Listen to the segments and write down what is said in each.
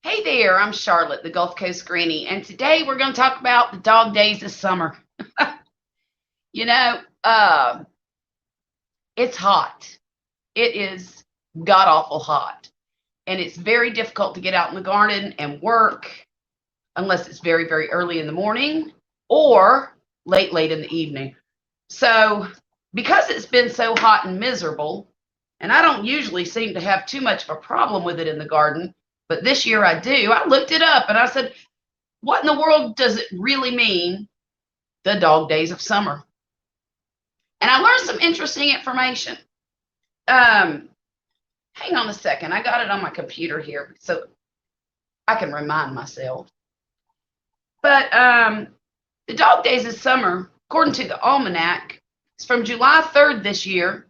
Hey there, I'm Charlotte, the Gulf Coast Granny, and today we're going to talk about the dog days of summer. you know, uh, it's hot. It is god awful hot, and it's very difficult to get out in the garden and work unless it's very, very early in the morning or late in the evening. So, because it's been so hot and miserable, and I don't usually seem to have too much of a problem with it in the garden, but this year I do. I looked it up and I said, what in the world does it really mean, the dog days of summer? And I learned some interesting information. Um, Hang on a second. I got it on my computer here so I can remind myself. But the dog days of summer, according to the almanac, is from July 3rd this year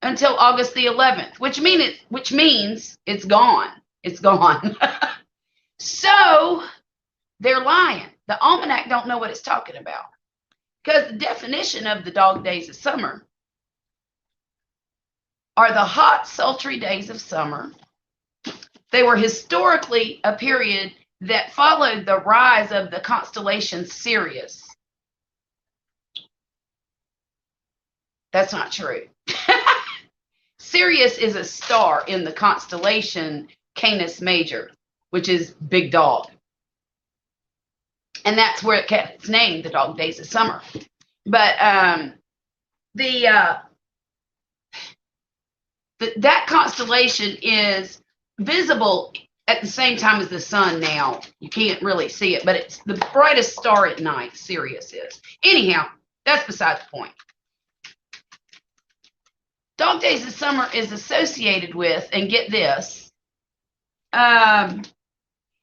until August the 11th, which means it's gone. It's gone. So they're lying. The almanac don't know what it's talking about. Because the definition of the dog days of summer are the hot, sultry days of summer. They were historically a period that followed the rise of the constellation Sirius. That's not true. Sirius is a star in the constellation Canis Major, which is Big Dog. And that's where it kept its name, the dog days of summer. But that constellation is visible at the same time as the sun now. You can't really see it, but it's the brightest star at night, Sirius is. Anyhow, that's beside the point. Dog days of summer is associated with, and get this,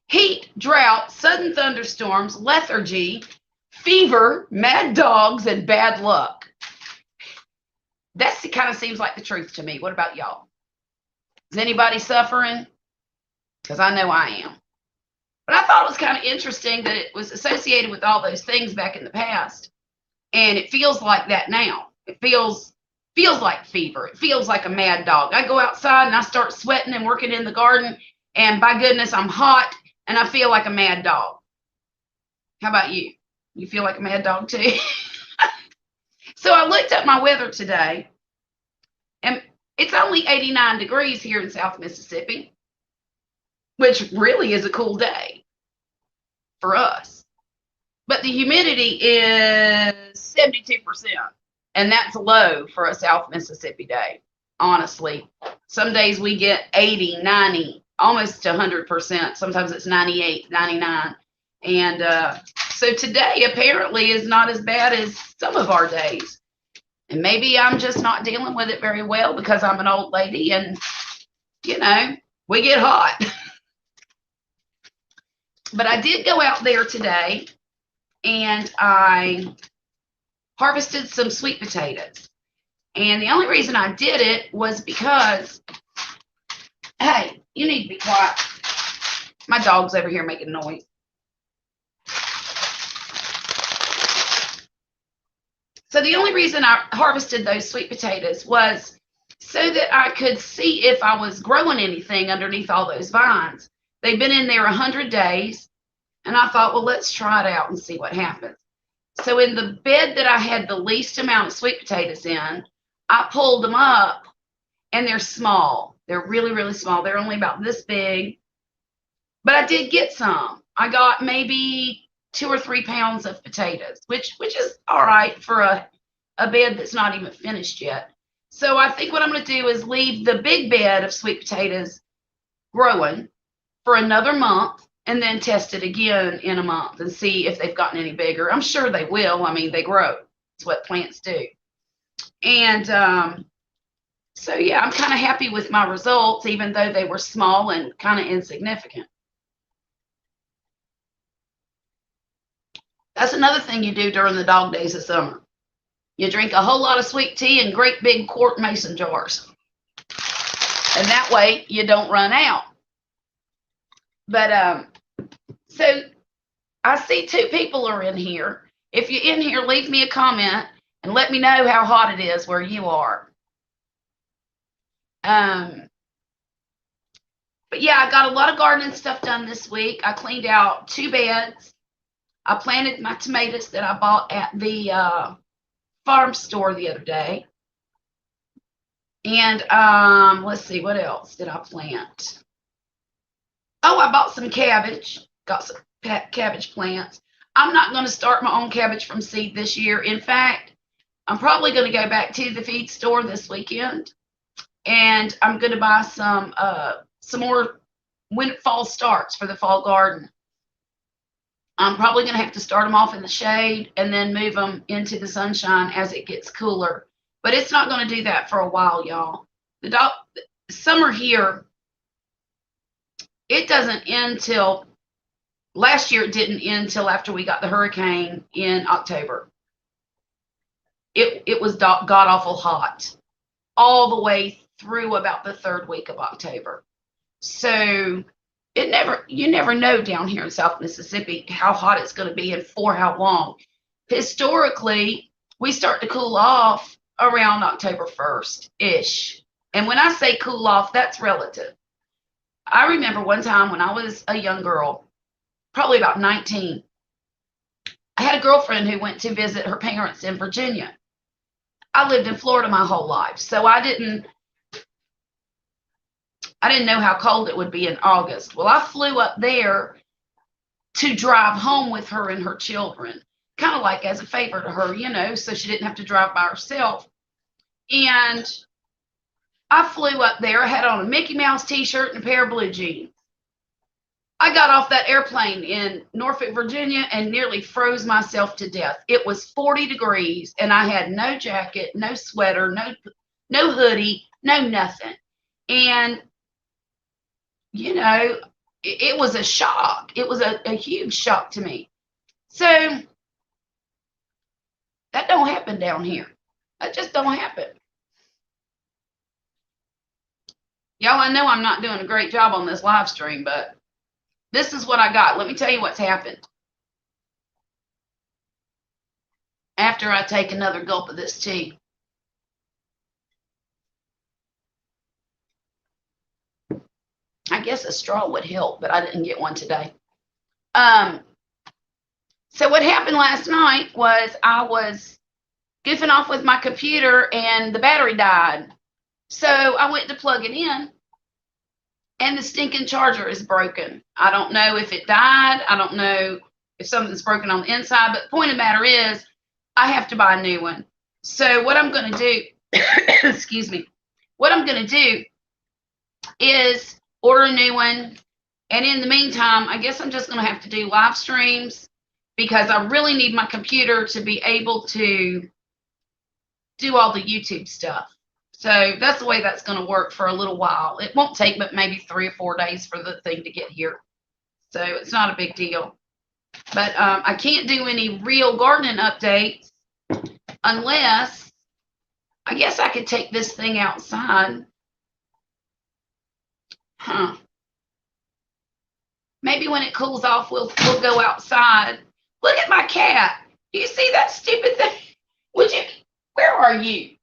heat, drought, sudden thunderstorms, lethargy, fever, mad dogs, and bad luck. That kind of seems like the truth to me. What about y'all? Is anybody suffering? Because I know I am. But I thought it was kind of interesting that it was associated with all those things back in the past. And it feels like that now. It feels like fever. It feels like a mad dog. I go outside and I start sweating and working in the garden. And by goodness, I'm hot. And I feel like a mad dog. How about you? You feel like a mad dog too? So I looked up my weather today, and it's only 89 degrees here in South Mississippi, which really is a cool day for us. But the humidity is 72%, and that's low for a South Mississippi day, honestly. Some days we get 80, 90, almost 100%. Sometimes it's 98, 99. And so today apparently is not as bad as some of our days. And maybe I'm just not dealing with it very well because I'm an old lady and, we get hot. But I did go out there today and I harvested some sweet potatoes. And the only reason I did it was because, hey, you need to be quiet. My dog's over here making noise. So the only reason I harvested those sweet potatoes was so that I could see if I was growing anything underneath all those vines. They've been in there 100 days, and I thought, well, let's try it out and see what happens. So in the bed that I had the least amount of sweet potatoes in, I pulled them up, and they're small. They're really, really small. They're only about this big, but I did get some. I got maybe 2 or 3 pounds of potatoes, which is all right for a bed that's not even finished yet. So I think what I'm going to do is leave the big bed of sweet potatoes growing for another month and then test it again in a month and see if they've gotten any bigger. I'm sure they will. I mean, they grow. It's what plants do. And so, yeah, I'm kind of happy with my results, even though they were small and kind of insignificant. That's another thing you do during the dog days of summer. You drink a whole lot of sweet tea in great big quart mason jars. And that way you don't run out. But so I see 2 people are in here. If you're in here, leave me a comment and let me know how hot it is where you are. But yeah, I got a lot of gardening stuff done this week. I cleaned out 2 beds. I planted my tomatoes that I bought at the farm store the other day. And let's see, what else did I plant? Oh, I bought some cabbage. Got some cabbage plants. I'm not going to start my own cabbage from seed this year. In fact, I'm probably going to go back to the feed store this weekend, and I'm going to buy some more when fall starts for the fall garden. I'm probably going to have to start them off in the shade and then move them into the sunshine as it gets cooler. But it's not going to do that for a while, y'all. The summer here, it doesn't end till last year. It didn't end till after we got the hurricane in October. It was god awful hot all the way through about the 3rd week of October. So you never know down here in South Mississippi how hot it's going to be and for how long. Historically, we start to cool off around October 1st-ish. And when I say cool off, that's relative. I remember one time when I was a young girl, probably about 19, I had a girlfriend who went to visit her parents in Virginia. I lived in Florida my whole life, so I didn't know how cold it would be in August. Well, I flew up there to drive home with her and her children, kind of like as a favor to her, so she didn't have to drive by herself. And I flew up there. I had on a Mickey Mouse t-shirt and a pair of blue jeans. I got off that airplane in Norfolk, Virginia, and nearly froze myself to death. It was 40 degrees, and I had no jacket, no sweater, no hoodie, no nothing. And, it was a shock. It was a huge shock to me. So that don't happen down here. That just don't happen. Y'all, I know I'm not doing a great job on this live stream, but this is what I got. Let me tell you what's happened. After I take another gulp of this tea. I guess a straw would help, but I didn't get one today. So what happened last night was I was goofing off with my computer and the battery died. So I went to plug it in and the stinking charger is broken. I don't know if it died. I don't know if something's broken on the inside, but the point of the matter is I have to buy a new one. So what I'm going to do, excuse me, what I'm going to do is order a new one. And in the meantime, I guess I'm just going to have to do live streams because I really need my computer to be able to do all the YouTube stuff. So that's the way that's going to work for a little while. It won't take but maybe 3 or 4 days for the thing to get here. So it's not a big deal. But I can't do any real gardening updates unless, I guess I could take this thing outside. Maybe when it cools off, we'll go outside. Look at my cat. Do you see that stupid thing? Where are you?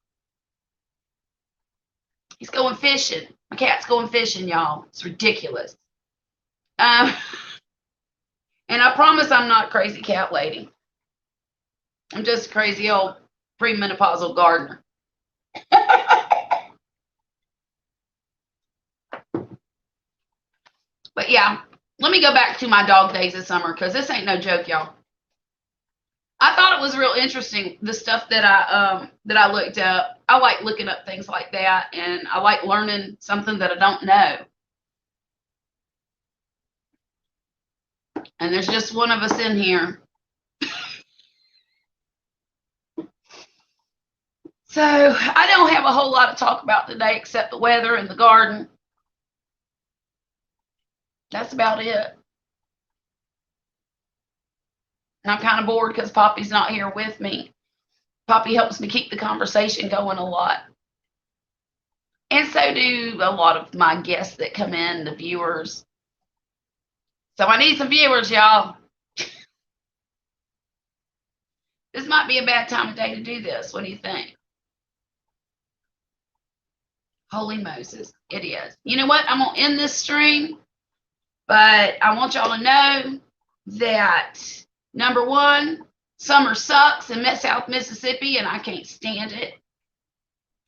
He's going fishing. My cat's going fishing, y'all. It's ridiculous. And I promise I'm not a crazy cat lady. I'm just a crazy old premenopausal gardener. But yeah, let me go back to my dog days of summer because this ain't no joke, y'all. I thought it was real interesting, the stuff that I looked up. I like looking up things like that, and I like learning something that I don't know. And there's just one of us in here. So I don't have a whole lot to talk about today except the weather and the garden. That's about it. And I'm kind of bored because Poppy's not here with me. Poppy helps me keep the conversation going a lot. And so do a lot of my guests that come in, the viewers. So I need some viewers, y'all. This might be a bad time of day to do this. What do you think? Holy Moses, it is. You know what? I'm going to end this stream, but I want y'all to know that, number one, summer sucks in South Mississippi, and I can't stand it.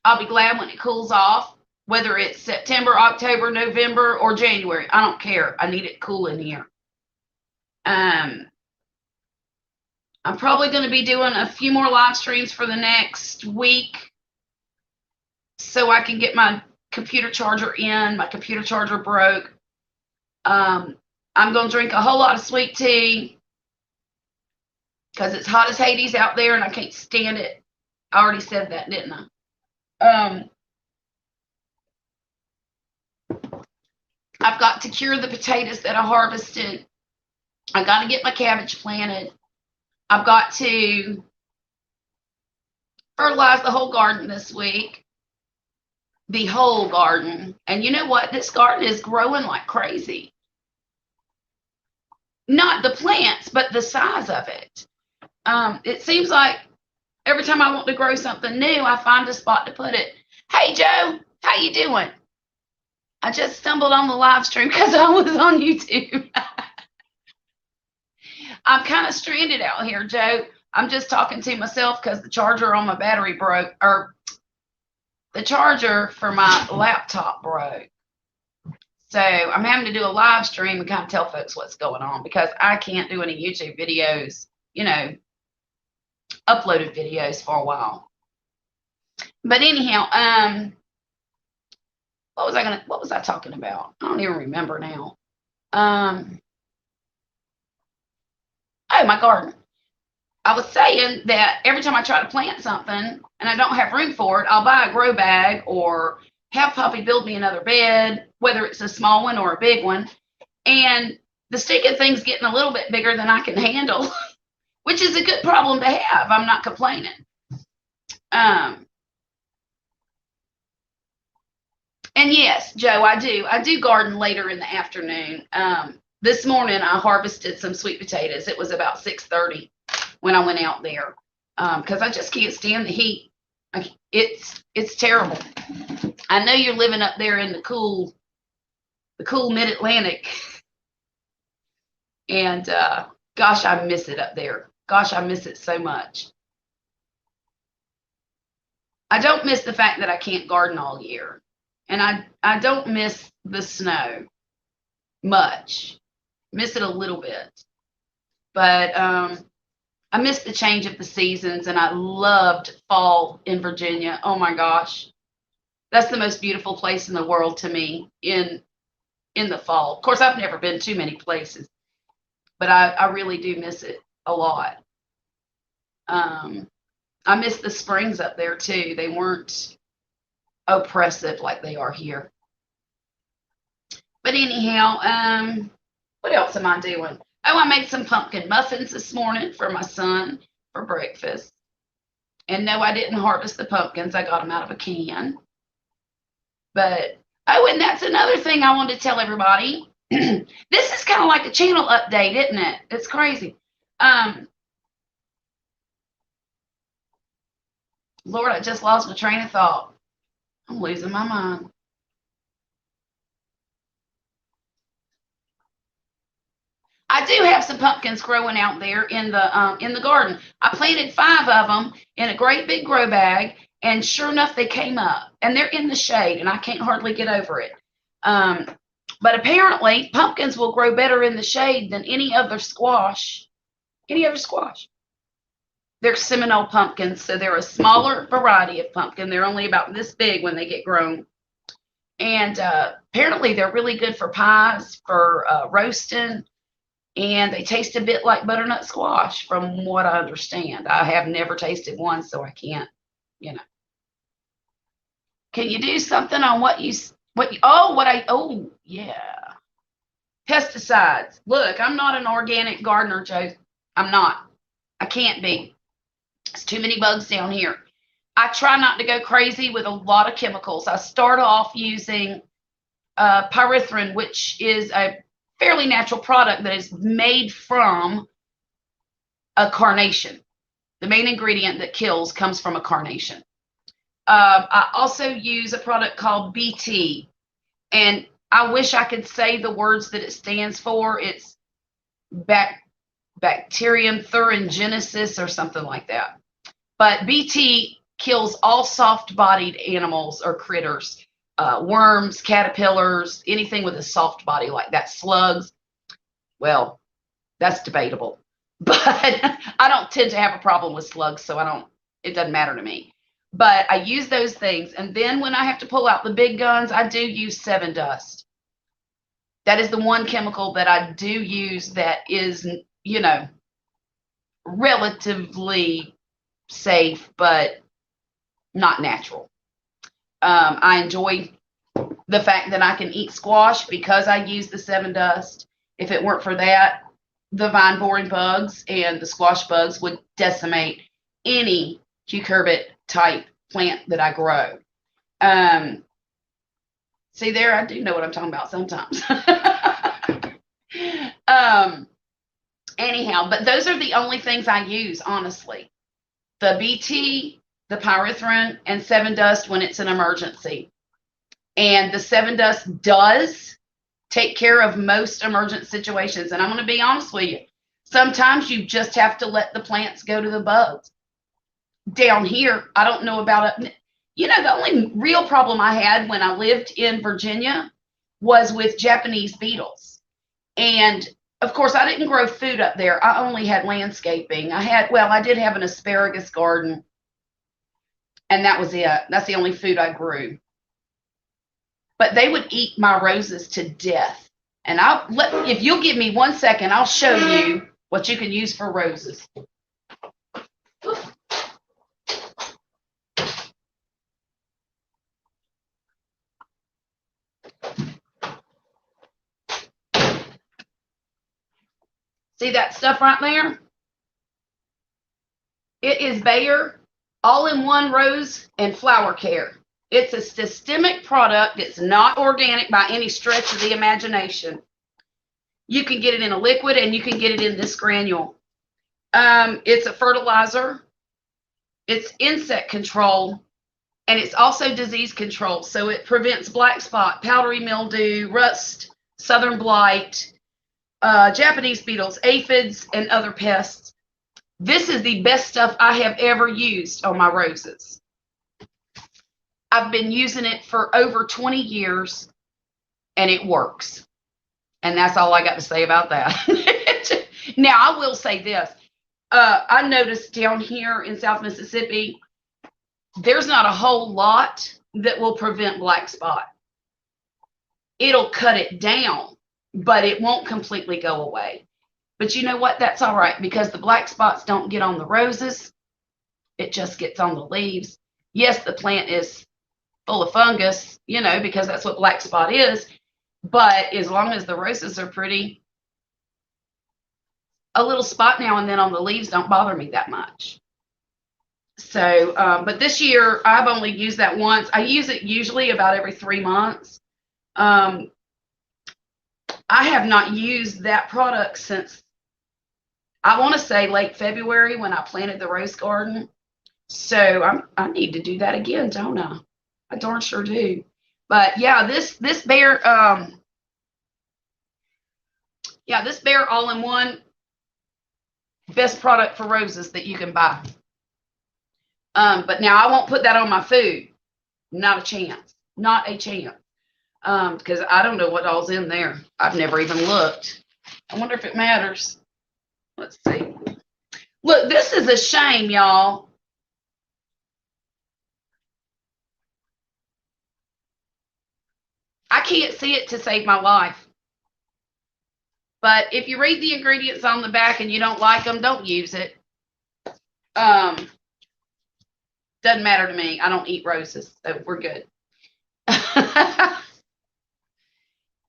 I'll be glad when it cools off, whether it's September, October, November, or January. I don't care. I need it cool in here. I'm probably going to be doing a few more live streams for the next week so I can get my computer charger in. My computer charger broke. I'm going to drink a whole lot of sweet tea because it's hot as Hades out there and I can't stand it. I already said that, didn't I? I've got to cure the potatoes that I harvested. I got to get my cabbage planted. I've got to fertilize the whole garden this week. The whole garden. And you know what? This garden is growing like crazy. Not the plants, but the size of it. It seems like every time I want to grow something new, I find a spot to put it. Hey, Joe, how you doing? I just stumbled on the live stream because I was on YouTube. I'm kind of stranded out here, Joe. I'm just talking to myself because the charger on my battery broke, or the charger for my laptop broke. So I'm having to do a live stream and kind of tell folks what's going on because I can't do any YouTube videos, you know, uploaded videos for a while. But anyhow, what was I talking about? I don't even remember now. Oh, my garden. I was saying that every time I try to plant something and I don't have room for it, I'll buy a grow bag or have Puppy build me another bed, whether it's a small one or a big one. And the stinking thing's getting a little bit bigger than I can handle, which is a good problem to have. I'm not complaining. And yes, Joe, I do garden later in the afternoon. This morning I harvested some sweet potatoes. It was about 6:30 when I went out there because I just can't stand the heat. It's terrible. I know you're living up there in the cool mid-Atlantic, and gosh, I miss it up there. Gosh, I miss it so much. I don't miss the fact that I can't garden all year, and I don't miss the snow much. Miss it a little bit, but I miss the change of the seasons, and I loved fall in Virginia. Oh my gosh, that's the most beautiful place in the world to me in the fall. Of course, I've never been too many places, but I really do miss it a lot. I miss the springs up there too. They weren't oppressive like they are here. But anyhow, what else am I doing? Oh, I made some pumpkin muffins this morning for my son for breakfast. And no, I didn't harvest the pumpkins. I got them out of a can. But, oh, and that's another thing I wanted to tell everybody. This is kind of like a channel update, isn't it? It's crazy. Lord, I just lost my train of thought. I'm losing my mind. I do have some pumpkins growing out there in the garden. I planted 5 of them in a great big grow bag, and sure enough, they came up. And they're in the shade, and I can't hardly get over it. But apparently, pumpkins will grow better in the shade than any other squash. They're Seminole pumpkins, so they're a smaller variety of pumpkin. They're only about this big when they get grown. And apparently, they're really good for pies, for roasting. And they taste a bit like butternut squash, from what I understand. I have never tasted one, so I can't, you know. Can you do something on yeah. Pesticides. Look, I'm not an organic gardener, Joe. I'm not. I can't be. There's too many bugs down here. I try not to go crazy with a lot of chemicals. I start off using pyrethrin, which is a fairly natural product that is made from a carnation. The main ingredient that kills comes from a carnation. I also use a product called BT, and I wish I could say the words that it stands for. It's Bacterium thuringiensis or something like that. But BT kills all soft-bodied animals or critters, worms, caterpillars, anything with a soft body like that. Slugs, well, that's debatable. But I don't tend to have a problem with slugs, so it doesn't matter to me. But I use those things. And then when I have to pull out the big guns, I do use Seven Dust. That is the one chemical that I do use that is, relatively safe, but not natural. I enjoy the fact that I can eat squash because I use the Seven Dust. If it weren't for that, the vine boring bugs and the squash bugs would decimate any cucurbit type plant that I grow. See there, I do know what I'm talking about sometimes. Anyhow, but those are the only things I use, honestly. The BT, the pyrethrin, and Seven Dust when it's an emergency. And the Seven Dust does take care of most emergent situations. And I'm going to be honest with you. Sometimes you just have to let the plants go to the bugs. Down here, I don't know about it. The only real problem I had when I lived in Virginia was with Japanese beetles. And of course, I didn't grow food up there. I only had landscaping. I did have an asparagus garden, and that was it. That's the only food I grew. But they would eat my roses to death. And if you'll give me 1 second, I'll show you what you can use for roses. See that stuff right there? It is Bayer All-in-One Rose and Flower Care. It's a systemic product. It's not organic by any stretch of the imagination. You can get it in a liquid and you can get it in this granule. It's a fertilizer. It's insect control. And it's also disease control. So it prevents black spot, powdery mildew, rust, southern blight, Japanese beetles, aphids, and other pests. This is the best stuff I have ever used on my roses. I've been using it for over 20 years, and it works. And that's all I got to say about that. Now, I will say this. I noticed down here in South Mississippi, there's not a whole lot that will prevent black spot. It'll cut it down, but it won't completely go away. But you know what? That's all right, because the black spots don't get on the roses. It just gets on the leaves. Yes, the plant is full of fungus, because that's what black spot is. But as long as the roses are pretty, a little spot now and then on the leaves don't bother me that much. So, but this year I've only used that once. I use it usually about every 3 months. I have not used that product since, I want to say, late February when I planted the rose garden. So I need to do that again, don't I? I darn sure do. But yeah, this Bayer, this Bayer All-in-One, best product for roses that you can buy. But now I won't put that on my food. Not a chance. Not a chance. Because I don't know what all's in there. I've never even looked. I wonder if it matters. Let's see. Look, this is a shame, y'all. I can't see it to save my life. But if you read the ingredients on the back and you don't like them, don't use it. Doesn't matter to me. I don't eat roses, so we're good.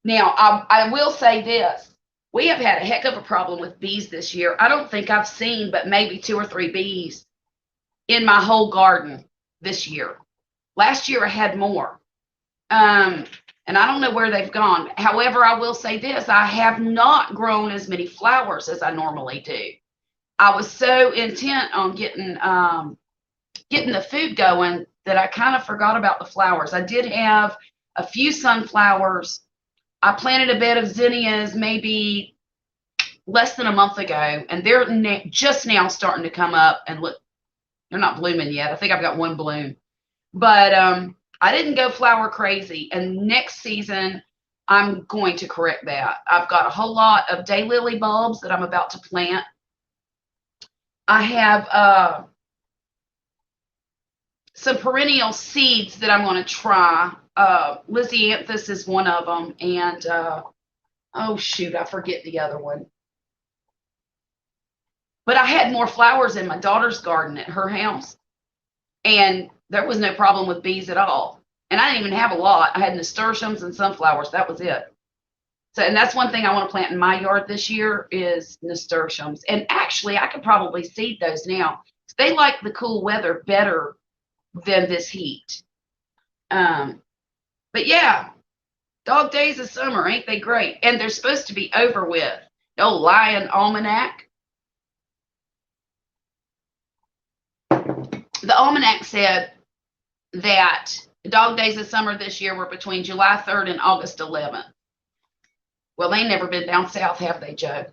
Now, I will say this. We have had a heck of a problem with bees this year. I don't think I've seen but maybe 2 or 3 bees in my whole garden this year. Last year I had more. And I don't know where they've gone. However, I will say this. I have not grown as many flowers as I normally do. I was so intent on getting the food going that I kind of forgot about the flowers. I did have a few sunflowers. I planted a bed of zinnias maybe less than a month ago, and they're just now starting to come up and look. They're not blooming yet. I think I've got one bloom, but I didn't go flower crazy. And next season, I'm going to correct that. I've got a whole lot of daylily bulbs that I'm about to plant. I have some perennial seeds that I'm going to try. Lysianthus is one of them, and oh shoot, I forget the other one. But I had more flowers in my daughter's garden at her house, and there was no problem with bees at all. And I didn't even have a lot. I had nasturtiums and sunflowers. That was it. So, and that's one thing I want to plant in my yard this year is nasturtiums. And actually, I could probably seed those now. They like the cool weather better than this heat. But yeah, dog days of summer, ain't they great? And they're supposed to be over with. The old Lion Almanac. The almanac said that the dog days of summer this year were between July 3rd and August 11th. Well, they never been down south, have they, Joe?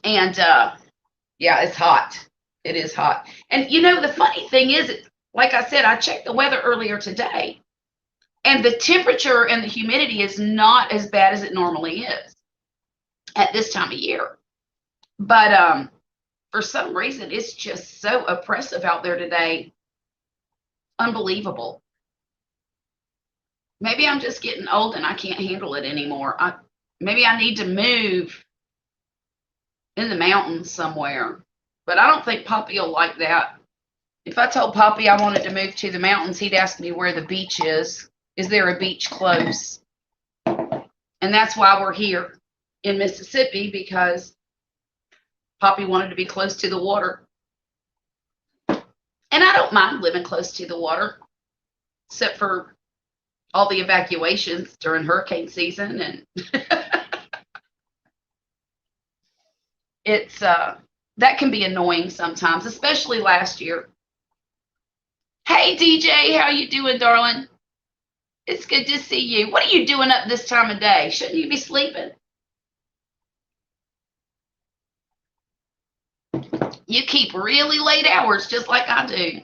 And yeah, it's hot. It is hot. And you know, the funny thing is, like I said, I checked the weather earlier today, and the temperature and the humidity is not as bad as it normally is at this time of year. But for some reason, it's just so oppressive out there today. Unbelievable. Maybe I'm just getting old and I can't handle it anymore. Maybe I need to move in the mountains somewhere. But I don't think Poppy will like that. If I told Poppy I wanted to move to the mountains, he'd ask me where the beach is. Is there a beach close? And that's why we're here in Mississippi, because Poppy wanted to be close to the water. And I don't mind living close to the water, except for all the evacuations during hurricane season. And it's that can be annoying sometimes, especially last year. Hey, DJ, how you doing, darling? It's good to see you. What are you doing up this time of day? Shouldn't you be sleeping? You keep really late hours, just like I do.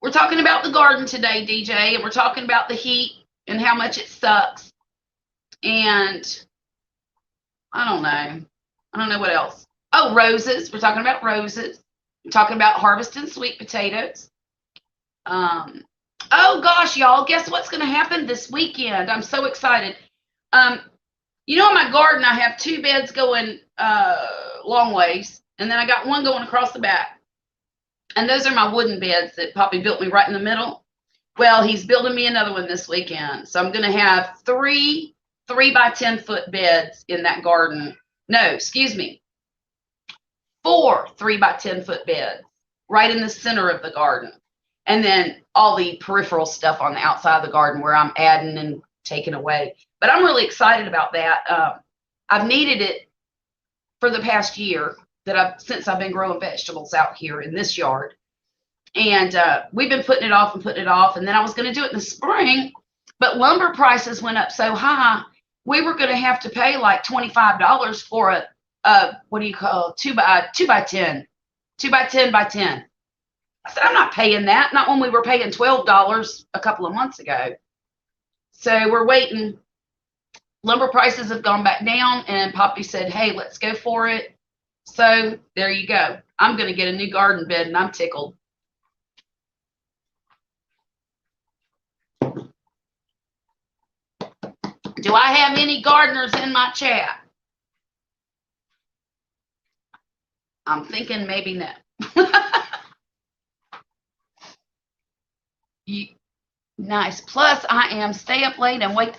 We're talking about the garden today, DJ, and we're talking about the heat and how much it sucks. And I don't know what else. Oh, roses. We're talking about roses. We're talking about harvesting sweet potatoes. Oh gosh, y'all, guess what's going to happen this weekend? I'm so excited. You know, in my garden, I have 2 beds going long ways, and then I got one going across the back. And those are my wooden beds that Poppy built me right in the middle. Well, he's building me another one this weekend. So I'm going to have 3 by 10-foot beds in that garden. No, excuse me. 4 3 by 10-foot beds right in the center of the garden. And then all the peripheral stuff on the outside of the garden where I'm adding and taking away. But I'm really excited about that. I've needed it for the past year since I've been growing vegetables out here in this yard. And we've been putting it off. And then I was going to do it in the spring, but lumber prices went up so high, we were going to have to pay like $25 for a what do you call 2 by 10 by 10. I said, I'm not paying that. Not when we were paying $12 a couple of months ago. So we're waiting. Lumber prices have gone back down, and Poppy said, hey, let's go for it. So there you go. I'm going to get a new garden bed, and I'm tickled. Do I have any gardeners in my chat? I'm thinking maybe no. Nice. Plus, I am stay up late and wait.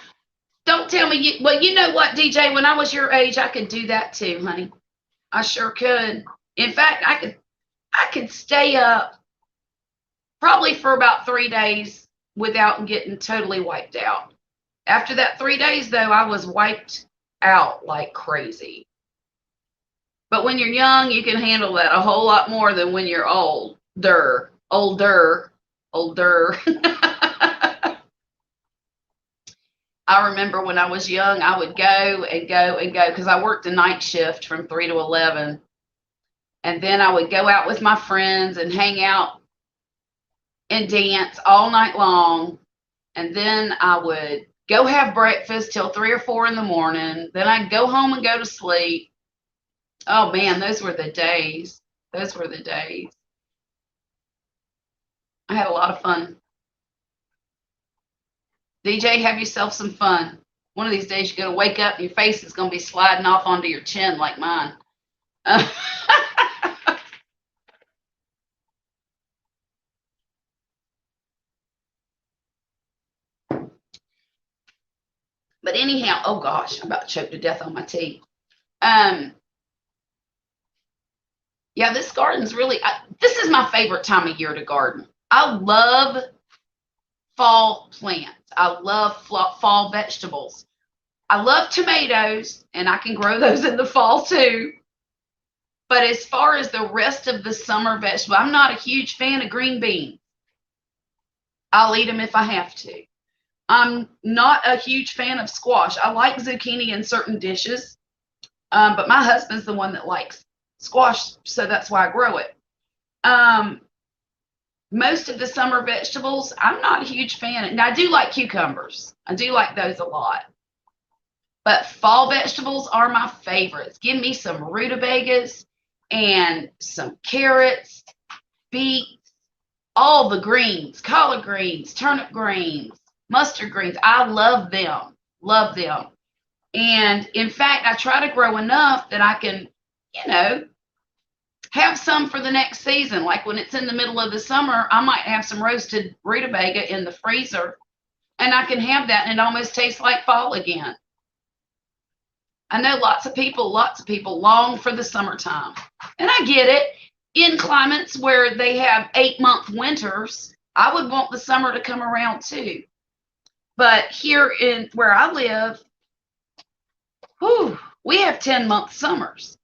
Don't tell me well, you know what, DJ? When I was your age, I could do that too, honey. I sure could. In fact, I could stay up probably for about 3 days without getting totally wiped out. After that 3 days, though, I was wiped out like crazy. But when you're young, you can handle that a whole lot more than when you're older. I remember when I was young, I would go and go and go because I worked a night shift from 3 to 11. And then I would go out with my friends and hang out and dance all night long. And then I would go have breakfast till 3 or 4 in the morning. Then I'd go home and go to sleep. Oh man, those were the days. Those were the days. I had a lot of fun. DJ, have yourself some fun. One of these days you're going to wake up and your face is going to be sliding off onto your chin like mine. But anyhow, oh gosh, I'm about to choke to death on my tea. Yeah, this garden's really, this is my favorite time of year to garden. I love fall plants. I love fall vegetables. I love tomatoes, and I can grow those in the fall too. But as far as the rest of the summer vegetable, I'm not a huge fan of green beans. I'll eat them if I have to. I'm not a huge fan of squash. I like zucchini in certain dishes, but my husband's the one that likes squash, so that's why I grow it. Most of the summer vegetables, I'm not a huge fan of. Now, I do like cucumbers. I do like those a lot. But fall vegetables are my favorites. Give me some rutabagas and some carrots, beets, all the greens, collard greens, turnip greens, mustard greens. I love them. Love them. And in fact, I try to grow enough that I can, have some for the next season. Like when it's in the middle of the summer, I might have some roasted rutabaga in the freezer, and I can have that, and it almost tastes like fall again. I know lots of people long for the summertime, and I get it. In climates where they have 8-month winters, I would want the summer to come around too. But here in where I live, we have 10-month summers,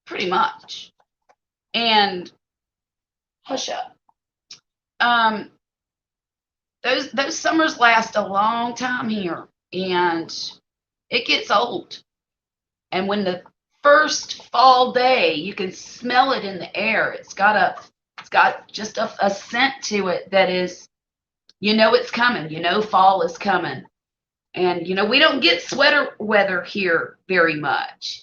pretty much. And hush up. Those summers last a long time here, and it gets old. And when the first fall day, you can smell it in the air. It's got just a scent to it that is, it's coming. Fall is coming. And we don't get sweater weather here very much.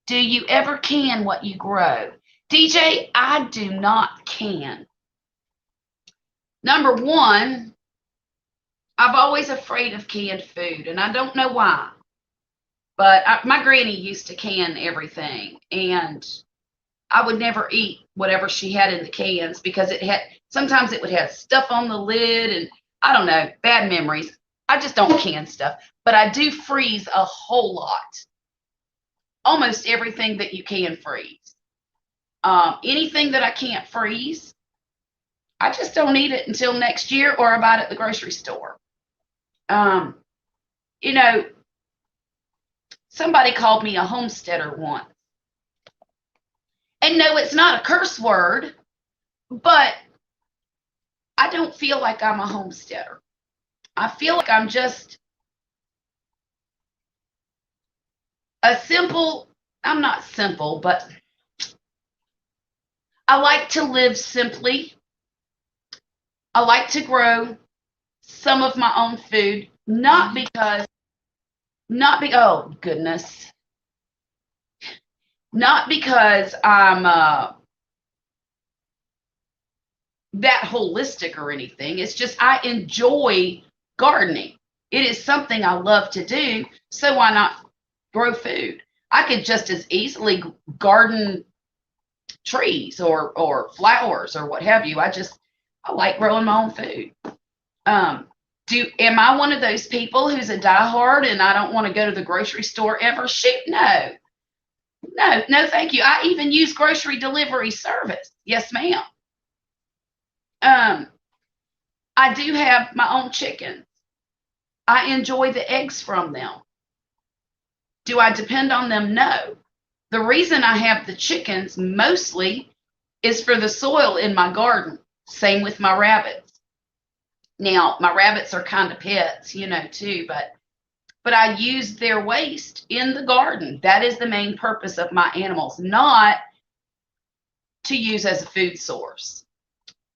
Do you ever can what you grow? DJ, I do not can. Number one, I'm always afraid of canned food, and I don't know why. But my granny used to can everything, and I would never eat whatever she had in the cans because sometimes it would have stuff on the lid, and I don't know, bad memories. I just don't can stuff, but I do freeze a whole lot. Almost everything that you can freeze. Anything that I can't freeze, I just don't eat it until next year, or I buy it at the grocery store. Somebody called me a homesteader once. And no, it's not a curse word, but I don't feel like I'm a homesteader. I feel like I'm just I'm not simple, but I like to live simply. I like to grow some of my own food, oh goodness, not because I'm that holistic or anything. It's just I enjoy gardening. It is something I love to do, so why not grow food? I could just as easily garden trees or flowers or what have you. I like growing my own food. Am I one of those people who's a diehard and I don't want to go to the grocery store ever? Shoot, no, thank you. I even use grocery delivery service. Yes, ma'am. I do have my own chickens. I enjoy the eggs from them. Do I depend on them? No. The reason I have the chickens mostly is for the soil in my garden. Same with my rabbits. Now, my rabbits are kind of pets, too, but I use their waste in the garden. That is the main purpose of my animals, not to use as a food source.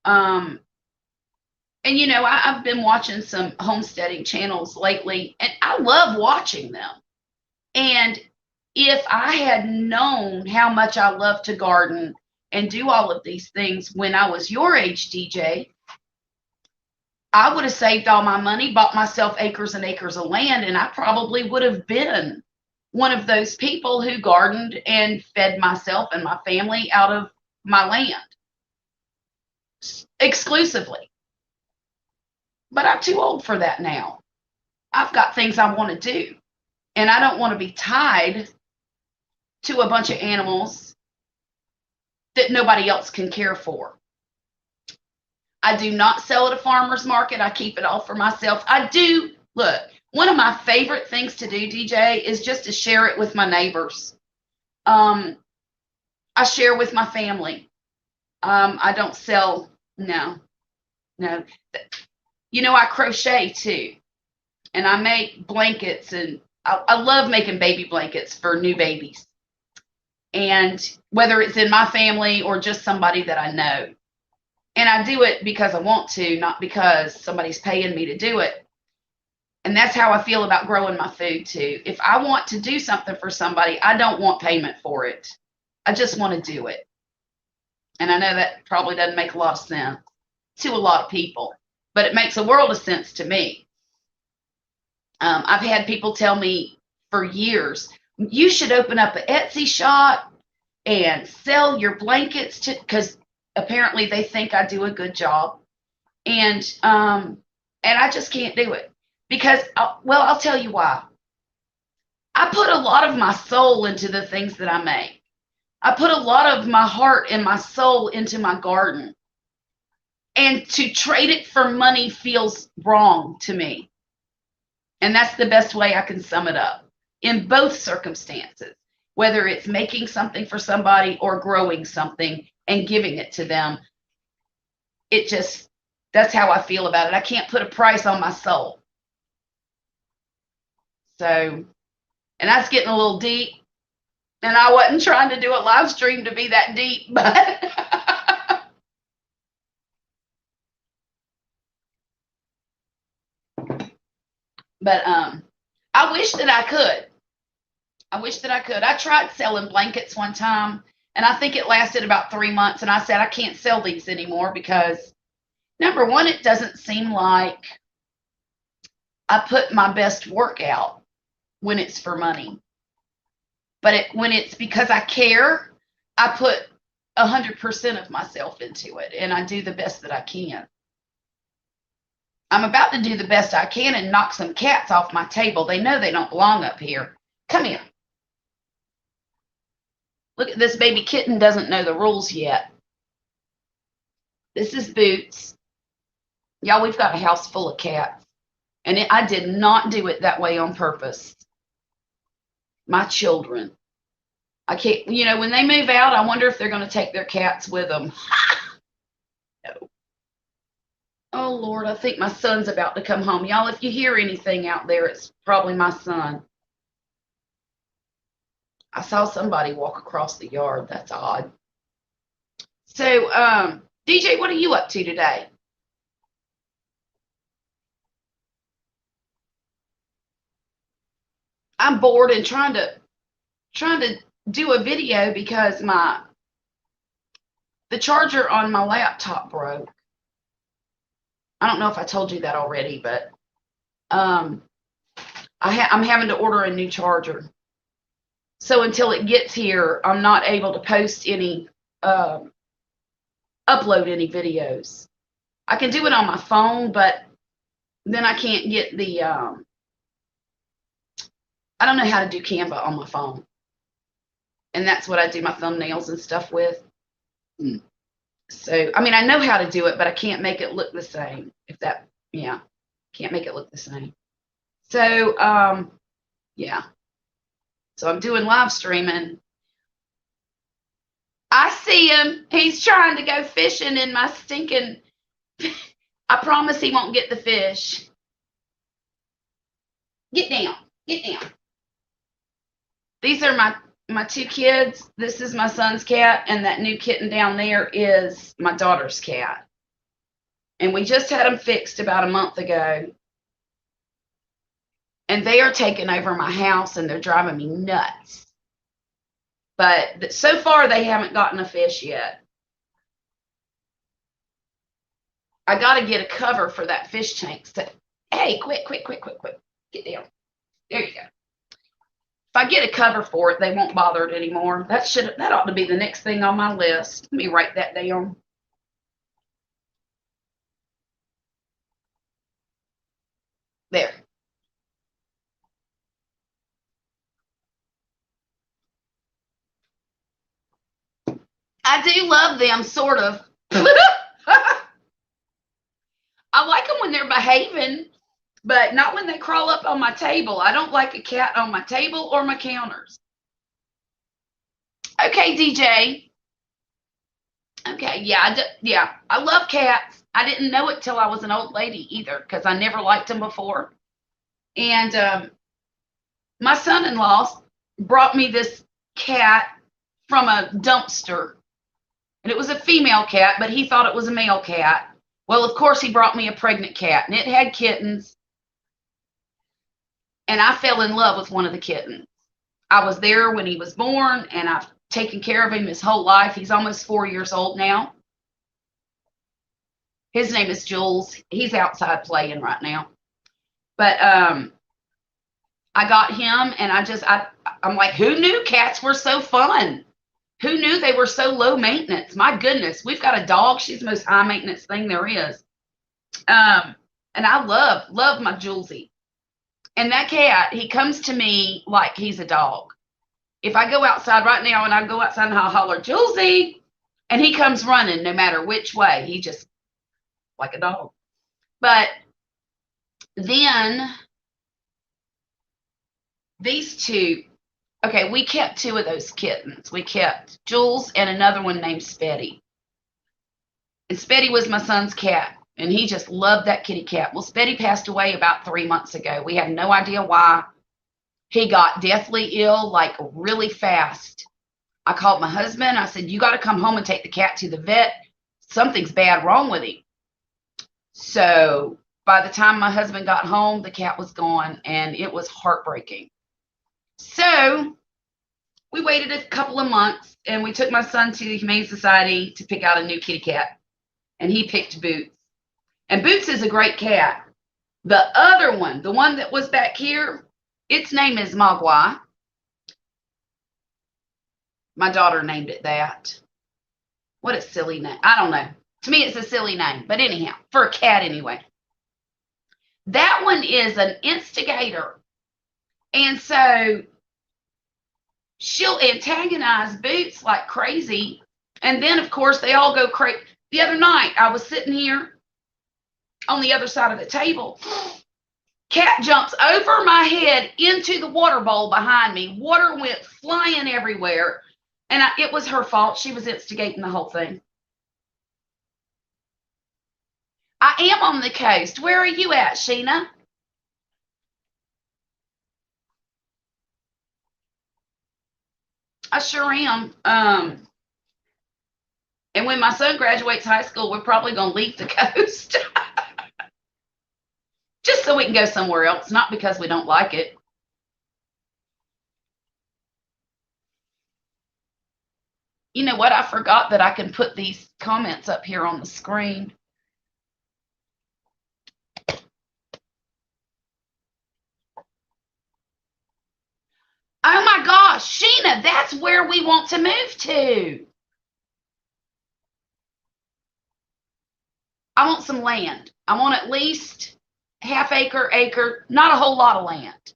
And I've been watching some homesteading channels lately, and I love watching them. And if I had known how much I love to garden and do all of these things when I was your age, DJ, I would have saved all my money, bought myself acres and acres of land, and I probably would have been one of those people who gardened and fed myself and my family out of my land exclusively. But I'm too old for that now. I've got things I want to do, and I don't want to be tied to a bunch of animals that nobody else can care for. I do not sell at a farmer's market. I keep it all for myself. I do. Look, one of my favorite things to do, DJ, is just to share it with my neighbors. I share with my family. I don't sell. No. I crochet too. And I make blankets, and I love making baby blankets for new babies. And whether it's in my family or just somebody that I know. And I do it because I want to, not because somebody's paying me to do it. And that's how I feel about growing my food too. If I want to do something for somebody, I don't want payment for it. I just want to do it. And I know that probably doesn't make a lot of sense to a lot of people, but it makes a world of sense to me. I've had people tell me for years, you should open up an Etsy shop and sell your blankets because apparently they think I do a good job. And I just can't do it because, I'll tell you why. I put a lot of my soul into the things that I make. I put a lot of my heart and my soul into my garden. And to trade it for money feels wrong to me. And that's the best way I can sum it up in both circumstances, whether it's making something for somebody or growing something and giving it to them. That's how I feel about it. I can't put a price on my soul. So, and that's getting a little deep. And I wasn't trying to do a live stream to be that deep, but I wish that I could. I tried selling blankets one time, and I think it lasted about 3 months, and I said, I can't sell these anymore because, number one, it doesn't seem like I put my best work out when it's for money. But when it's because I care, I put 100% of myself into it, and I do the best that I can. I'm about to do the best I can and knock some cats off my table. They know they don't belong up here. Come here. Look at this baby kitten, doesn't know the rules yet. This is Boots. Y'all, we've got a house full of cats. And I did not do it that way on purpose. My children. I can't, when they move out, I wonder if they're going to take their cats with them. No. Oh, Lord, I think my son's about to come home. Y'all, if you hear anything out there, it's probably my son. I saw somebody walk across the yard. That's odd. So, DJ, what are you up to today? I'm bored and trying to do a video because the charger on my laptop broke. I don't know if I told you that already, but I'm having to order a new charger. So until it gets here, I'm not able to post any, upload any videos. I can do it on my phone, but then I can't get the, I don't know how to do Canva on my phone. And that's what I do my thumbnails and stuff with. So, I know how to do it, but I can't make it look the same. Can't make it look the same. So, yeah. So I'm doing live streaming. I see him. He's trying to go fishing in my stinking. I promise he won't get the fish. Get down. Get down. These are my two kids. This is my son's cat, and that new kitten down there is my daughter's cat. And we just had them fixed about a month ago. And they are taking over my house, and they're driving me nuts. But so far, they haven't gotten a fish yet. I got to get a cover for that fish tank. So, hey, quick. Get down. There you go. If I get a cover for it, they won't bother it anymore. That ought to be the next thing on my list. Let me write that down. There. I do love them, sort of. I like them when they're behaving, but not when they crawl up on my table. I don't like a cat on my table or my counters. Okay, DJ. Okay, yeah, I love cats. I didn't know it till I was an old lady either, because I never liked them before. And my son-in-law brought me this cat from a dumpster. And it was a female cat, but he thought it was a male cat. Well, of course, he brought me a pregnant cat, and it had kittens. And I fell in love with one of the kittens. I was there when he was born, and I've taken care of him his whole life. He's almost 4 years old now. His name is Jules. He's outside playing right now. But I got him, and I'm like, who knew cats were so fun? Who knew they were so low maintenance? My goodness, we've got a dog. She's the most high maintenance thing there is. And I love my Julesy. And that cat, he comes to me like he's a dog. If I go outside right now and I go outside and I'll holler, Julesy, and he comes running no matter which way. He just like a dog. But then these two, okay, we kept two of those kittens. We kept Jules and another one named Spetty. And Spetty was my son's cat, and he just loved that kitty cat. Well, Spetty passed away about 3 months ago. We have no idea why. He got deathly ill, like really fast. I called my husband. I said, you got to come home and take the cat to the vet. Something's bad wrong with him. So by the time my husband got home, the cat was gone, and it was heartbreaking. So we waited a couple of months, and we took my son to the Humane Society to pick out a new kitty cat, and he picked Boots. And Boots is a great cat. The other one, the one that was back here, its name is Mogwai. My daughter named it that. What a silly name. I don't know. To me, it's a silly name. But anyhow, for a cat anyway. That one is an instigator. And so she'll antagonize Boots like crazy. And then, of course, they all go crazy. The other night, I was sitting here on the other side of the table. Cat jumps over my head into the water bowl behind me. Water went flying everywhere. And it was her fault. She was instigating the whole thing. I am on the coast. Where are you at, Sheena? I sure am. And when my son graduates high school, we're probably going to leave the coast. Just so we can go somewhere else, not because we don't like it. You know what? I forgot that I can put these comments up here on the screen. Oh my gosh, Sheena, that's where we want to move to. I want some land. I want at least half acre, not a whole lot of land,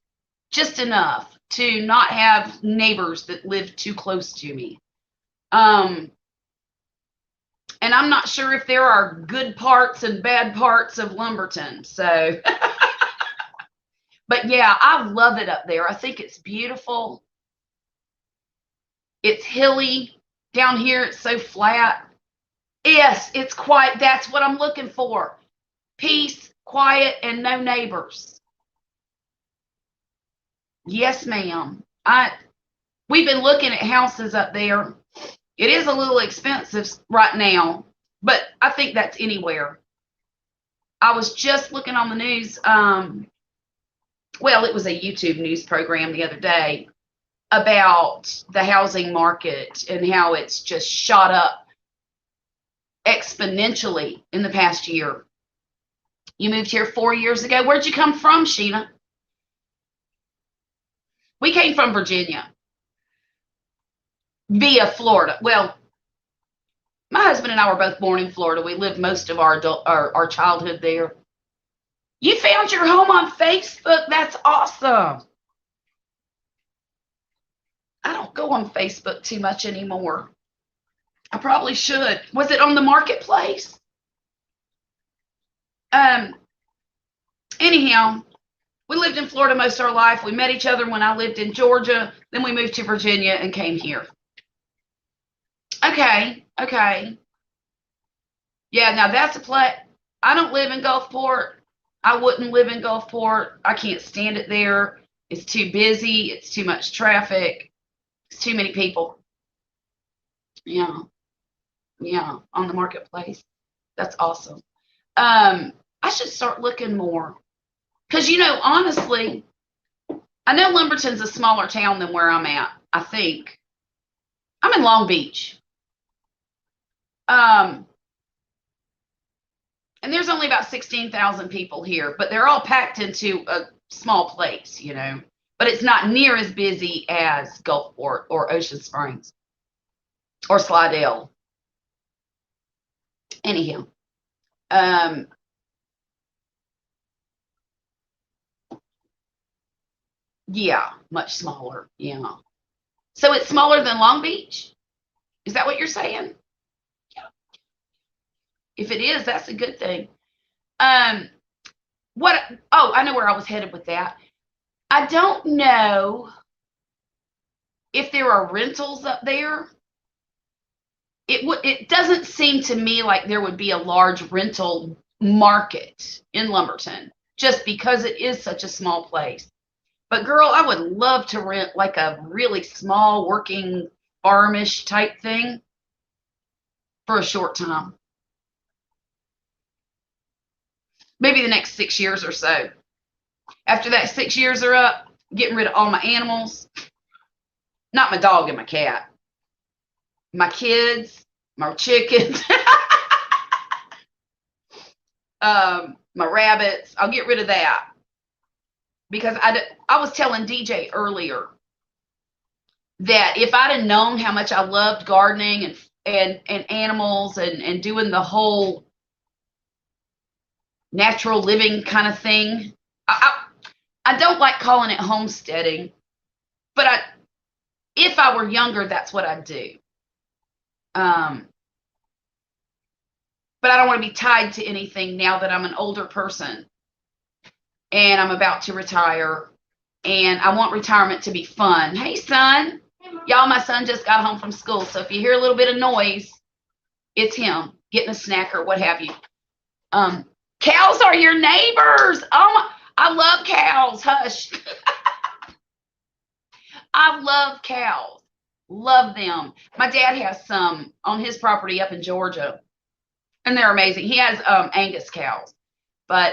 just enough to not have neighbors that live too close to me. And I'm not sure if there are good parts and bad parts of Lumberton. So, but yeah, I love it up there. I think it's beautiful. It's hilly. Down here, it's so flat. Yes, it's quiet. That's what I'm looking for. Peace, quiet, and no neighbors. Yes, ma'am. We've been looking at houses up there. It is a little expensive right now, but I think that's anywhere. I was just looking on the news. Well, it was a YouTube news program the other day about the housing market and how it's just shot up exponentially in the past year. You moved here 4 years ago. Where'd you come from, Sheena? We came from Virginia via Florida. Well, my husband and I were both born in Florida. We lived most of our childhood there. You found your home on Facebook? That's awesome. I don't go on Facebook too much anymore. I probably should. Was it on the marketplace? Anyhow, we lived in Florida most of our life. We met each other when I lived in Georgia. Then we moved to Virginia and came here. Okay. Yeah, now that's a play. I don't live in Gulfport. I wouldn't live in Gulfport. I can't stand it there. It's too busy. It's too much traffic. It's too many people. Yeah, on the marketplace. That's awesome. I should start looking more. Because, honestly, I know Lumberton's a smaller town than where I'm at, I think. I'm in Long Beach. And there's only about 16,000 people here, but they're all packed into a small place, But it's not near as busy as Gulfport or Ocean Springs or Slidell. Anyhow, yeah, much smaller. Yeah. So it's smaller than Long Beach? Is that what you're saying? Yeah. If it is, that's a good thing. I know where I was headed with that. I don't know if there are rentals up there. It doesn't seem to me like there would be a large rental market in Lumberton just because it is such a small place. But girl, I would love to rent like a really small working farmish type thing for a short time. Maybe the next 6 years or so. After that 6 years are up, getting rid of all my animals. Not my dog and my cat. My kids, my chickens, my rabbits. I'll get rid of that. Because I was telling DJ earlier that if I'd have known how much I loved gardening and animals and doing the whole natural living kind of thing, I don't like calling it homesteading, but if I were younger, that's what I'd do. But I don't want to be tied to anything now that I'm an older person and I'm about to retire, and I want retirement to be fun. Hey, son. Y'all, my son just got home from school, so if you hear a little bit of noise, it's him getting a snack or what have you. Cows are your neighbors. Oh, I love cows. Hush. I love cows. Love them. My dad has some on his property up in Georgia, and they're amazing. He has Angus cows, but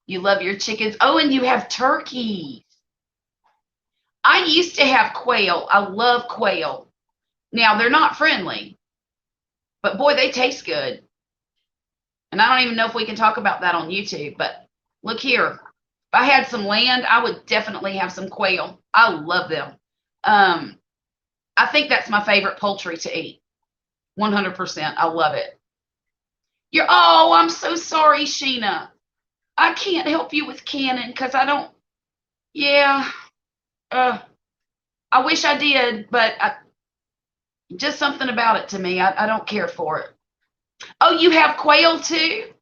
you love your chickens. Oh, and you have turkeys. I used to have quail. I love quail. Now, they're not friendly, but boy, they taste good. And I don't even know if we can talk about that on YouTube, but look here. If I had some land, I would definitely have some quail. I love them. I think that's my favorite poultry to eat. 100%. I love it. Oh, I'm so sorry, Sheena. I can't help you with canning because I don't. Yeah. I wish I did, but just something about it to me. I don't care for it. Oh, you have quail too?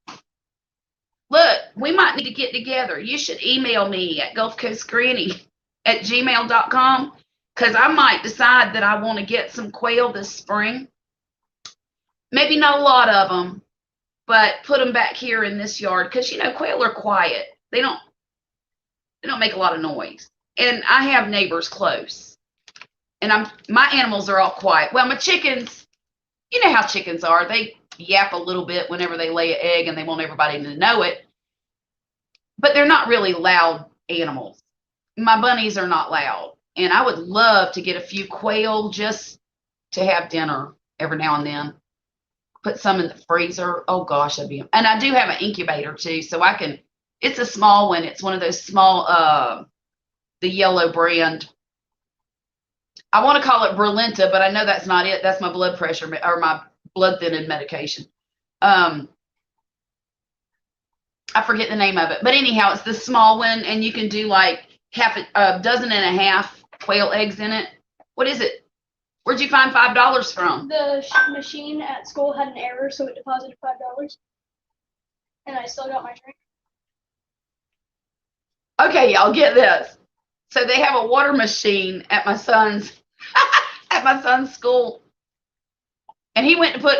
Look, we might need to get together. You should email me at gulfcoastgranny@gmail.com, because I might decide that I want to get some quail this spring. Maybe not a lot of them, but put them back here in this yard because, you know, quail are quiet. They don't make a lot of noise. And I have neighbors close. And my animals are all quiet. Well, my chickens, you know how chickens are. They yap a little bit whenever they lay an egg and they want everybody to know it. But they're not really loud animals. My bunnies are not loud. And I would love to get a few quail just to have dinner every now and then. Put some in the freezer. Oh gosh, that'd be. And I do have an incubator too, so I can. It's a small one. It's one of those small, the yellow brand. I want to call it Berlinta, but I know that's not it. That's my blood pressure or my blood thinning medication. I forget the name of it, but anyhow, it's the small one, and you can do like half a dozen and a half quail eggs in it. What is it? Where'd you find $5 from? The machine at school had an error, so it deposited $5, and I still got my drink. Okay, y'all get this. So they have a water machine at my son's school, and he went to put.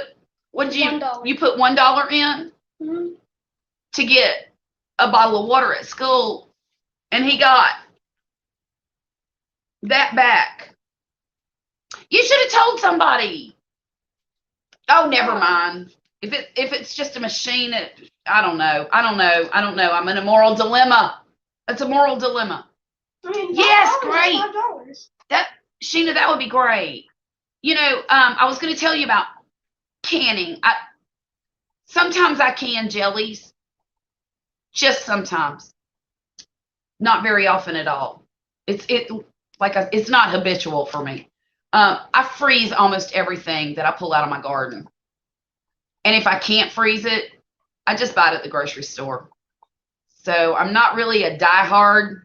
What did you? $1. You put $1 in to get a bottle of water at school, and he got that back. You should have told somebody. Oh, never mind. If it's just a machine, I don't know. I'm in a moral dilemma. It's a moral dilemma. I mean, yes, great. $5. Sheena, that would be great. You know, I was going to tell you about canning. Sometimes I can jellies. Just sometimes. Not very often at all. It's not habitual for me. I freeze almost everything that I pull out of my garden. And if I can't freeze it, I just buy it at the grocery store. So I'm not really a diehard.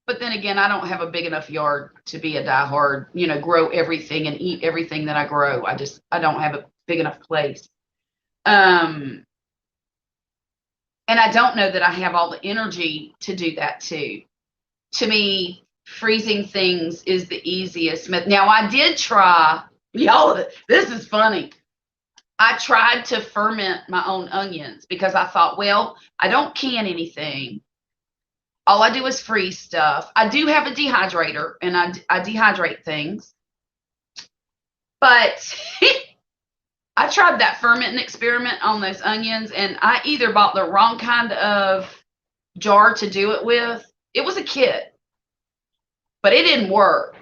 But then again, I don't have a big enough yard to be a diehard, you know, grow everything and eat everything that I grow. I don't have a big enough place. And I don't know that I have all the energy to do that too. To me, freezing things is the easiest. Now, I did try, y'all, this is funny. I tried to ferment my own onions because I thought, well, I don't can anything. All I do is freeze stuff. I do have a dehydrator, and I dehydrate things. But I tried that fermenting experiment on those onions, and I either bought the wrong kind of jar to do it with. It was a kit, but it didn't work.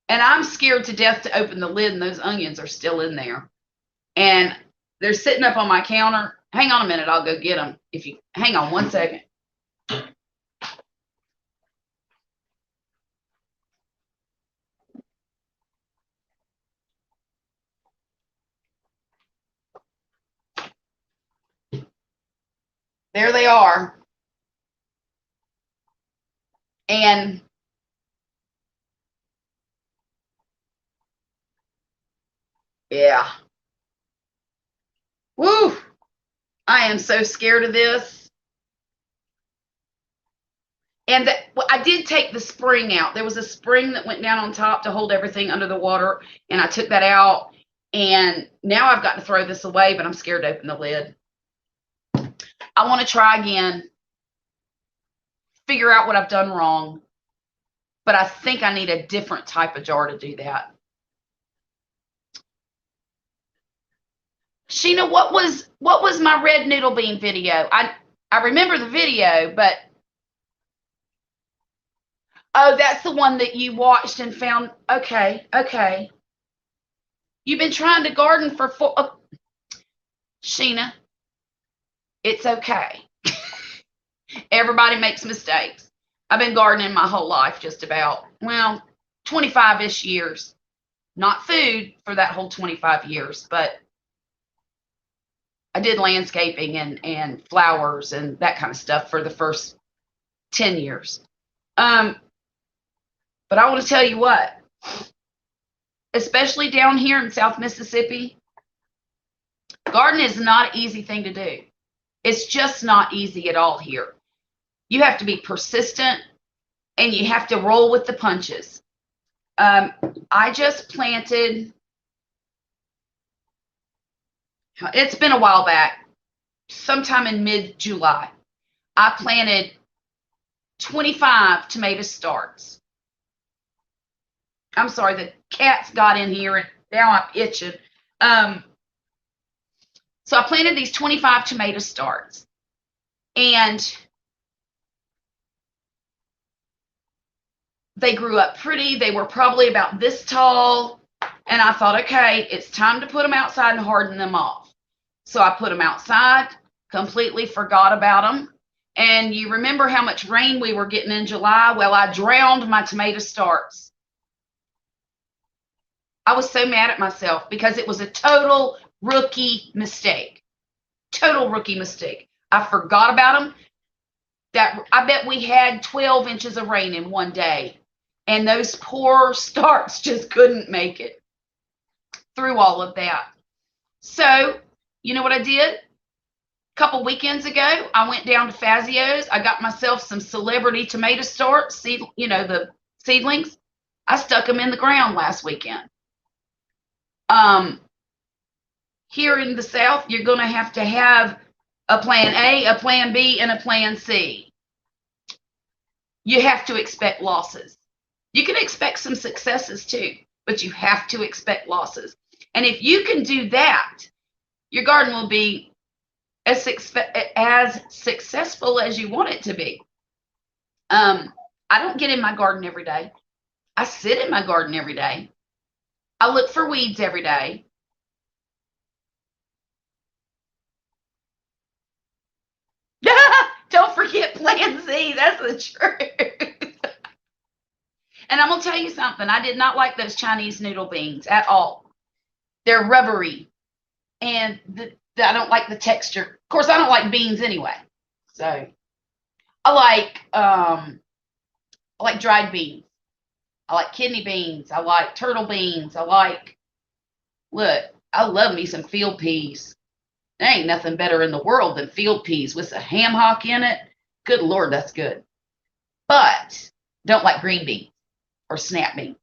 And I'm scared to death to open the lid, and those onions are still in there. And they're sitting up on my counter. Hang on a minute. I'll go get them. Hang on one second. There they are. And yeah. Woo! I am so scared of this. And I did take the spring out. There was a spring that went down on top to hold everything under the water, and I took that out. And now I've got to throw this away, but I'm scared to open the lid. I want to try again, figure out what I've done wrong, but I think I need a different type of jar to do that. Sheena, what was my red noodle bean video? I remember the video, but oh, that's the one that you watched and found. Okay. You've been trying to garden for Sheena, it's okay. Everybody makes mistakes. I've been gardening my whole life, just about, 25-ish years. Not food for that whole 25 years, but I did landscaping and flowers and that kind of stuff for the first 10 years. But I want to tell you what, especially down here in South Mississippi, garden is not an easy thing to do. It's just not easy at all here. You have to be persistent. and you have to roll with the punches. I just planted, it's been a while back, sometime in mid-July. I planted 25 tomato starts. I'm sorry, the cats got in here and now I'm itching. So I planted these 25 tomato starts, and they grew up pretty. They were probably about this tall, and I thought, okay, it's time to put them outside and harden them off. So I put them outside, completely forgot about them. And you remember how much rain we were getting in July? Well, I drowned my tomato starts. I was so mad at myself because it was a total rookie mistake. Total rookie mistake. I forgot about them. I bet we had 12 inches of rain in one day, and those poor starts just couldn't make it through all of that. So, you know what I did? A couple weekends ago, I went down to Fazio's. I got myself some celebrity tomato starts, the seedlings. I stuck them in the ground last weekend. Here in the South, you're going to have a plan A, a plan B, and a plan C. You have to expect losses. You can expect some successes too, but you have to expect losses. And if you can do that, your garden will be as successful as you want it to be. I don't get in my garden every day. I sit in my garden every day. I look for weeds every day. Don't forget Plan Z. That's the truth. And I'm going to tell you something. I did not like those Chinese noodle beans at all. They're rubbery. And I don't like the texture. Of course, I don't like beans anyway. So I like dried beans. I like kidney beans. I like turtle beans. Look, I love me some field peas. There ain't nothing better in the world than field peas with a ham hock in it. Good Lord, that's good. But don't like green beans or snap beans.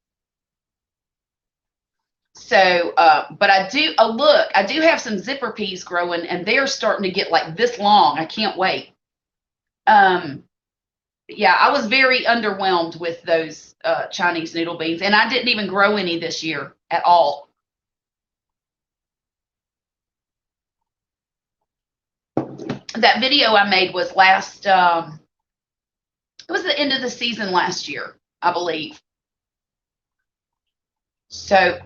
So, but I do have some zipper peas growing, and they're starting to get like this long. I can't wait. Yeah, I was very underwhelmed with those Chinese noodle beans, and I didn't even grow any this year at all. That video I made was it was the end of the season last year, I believe. So,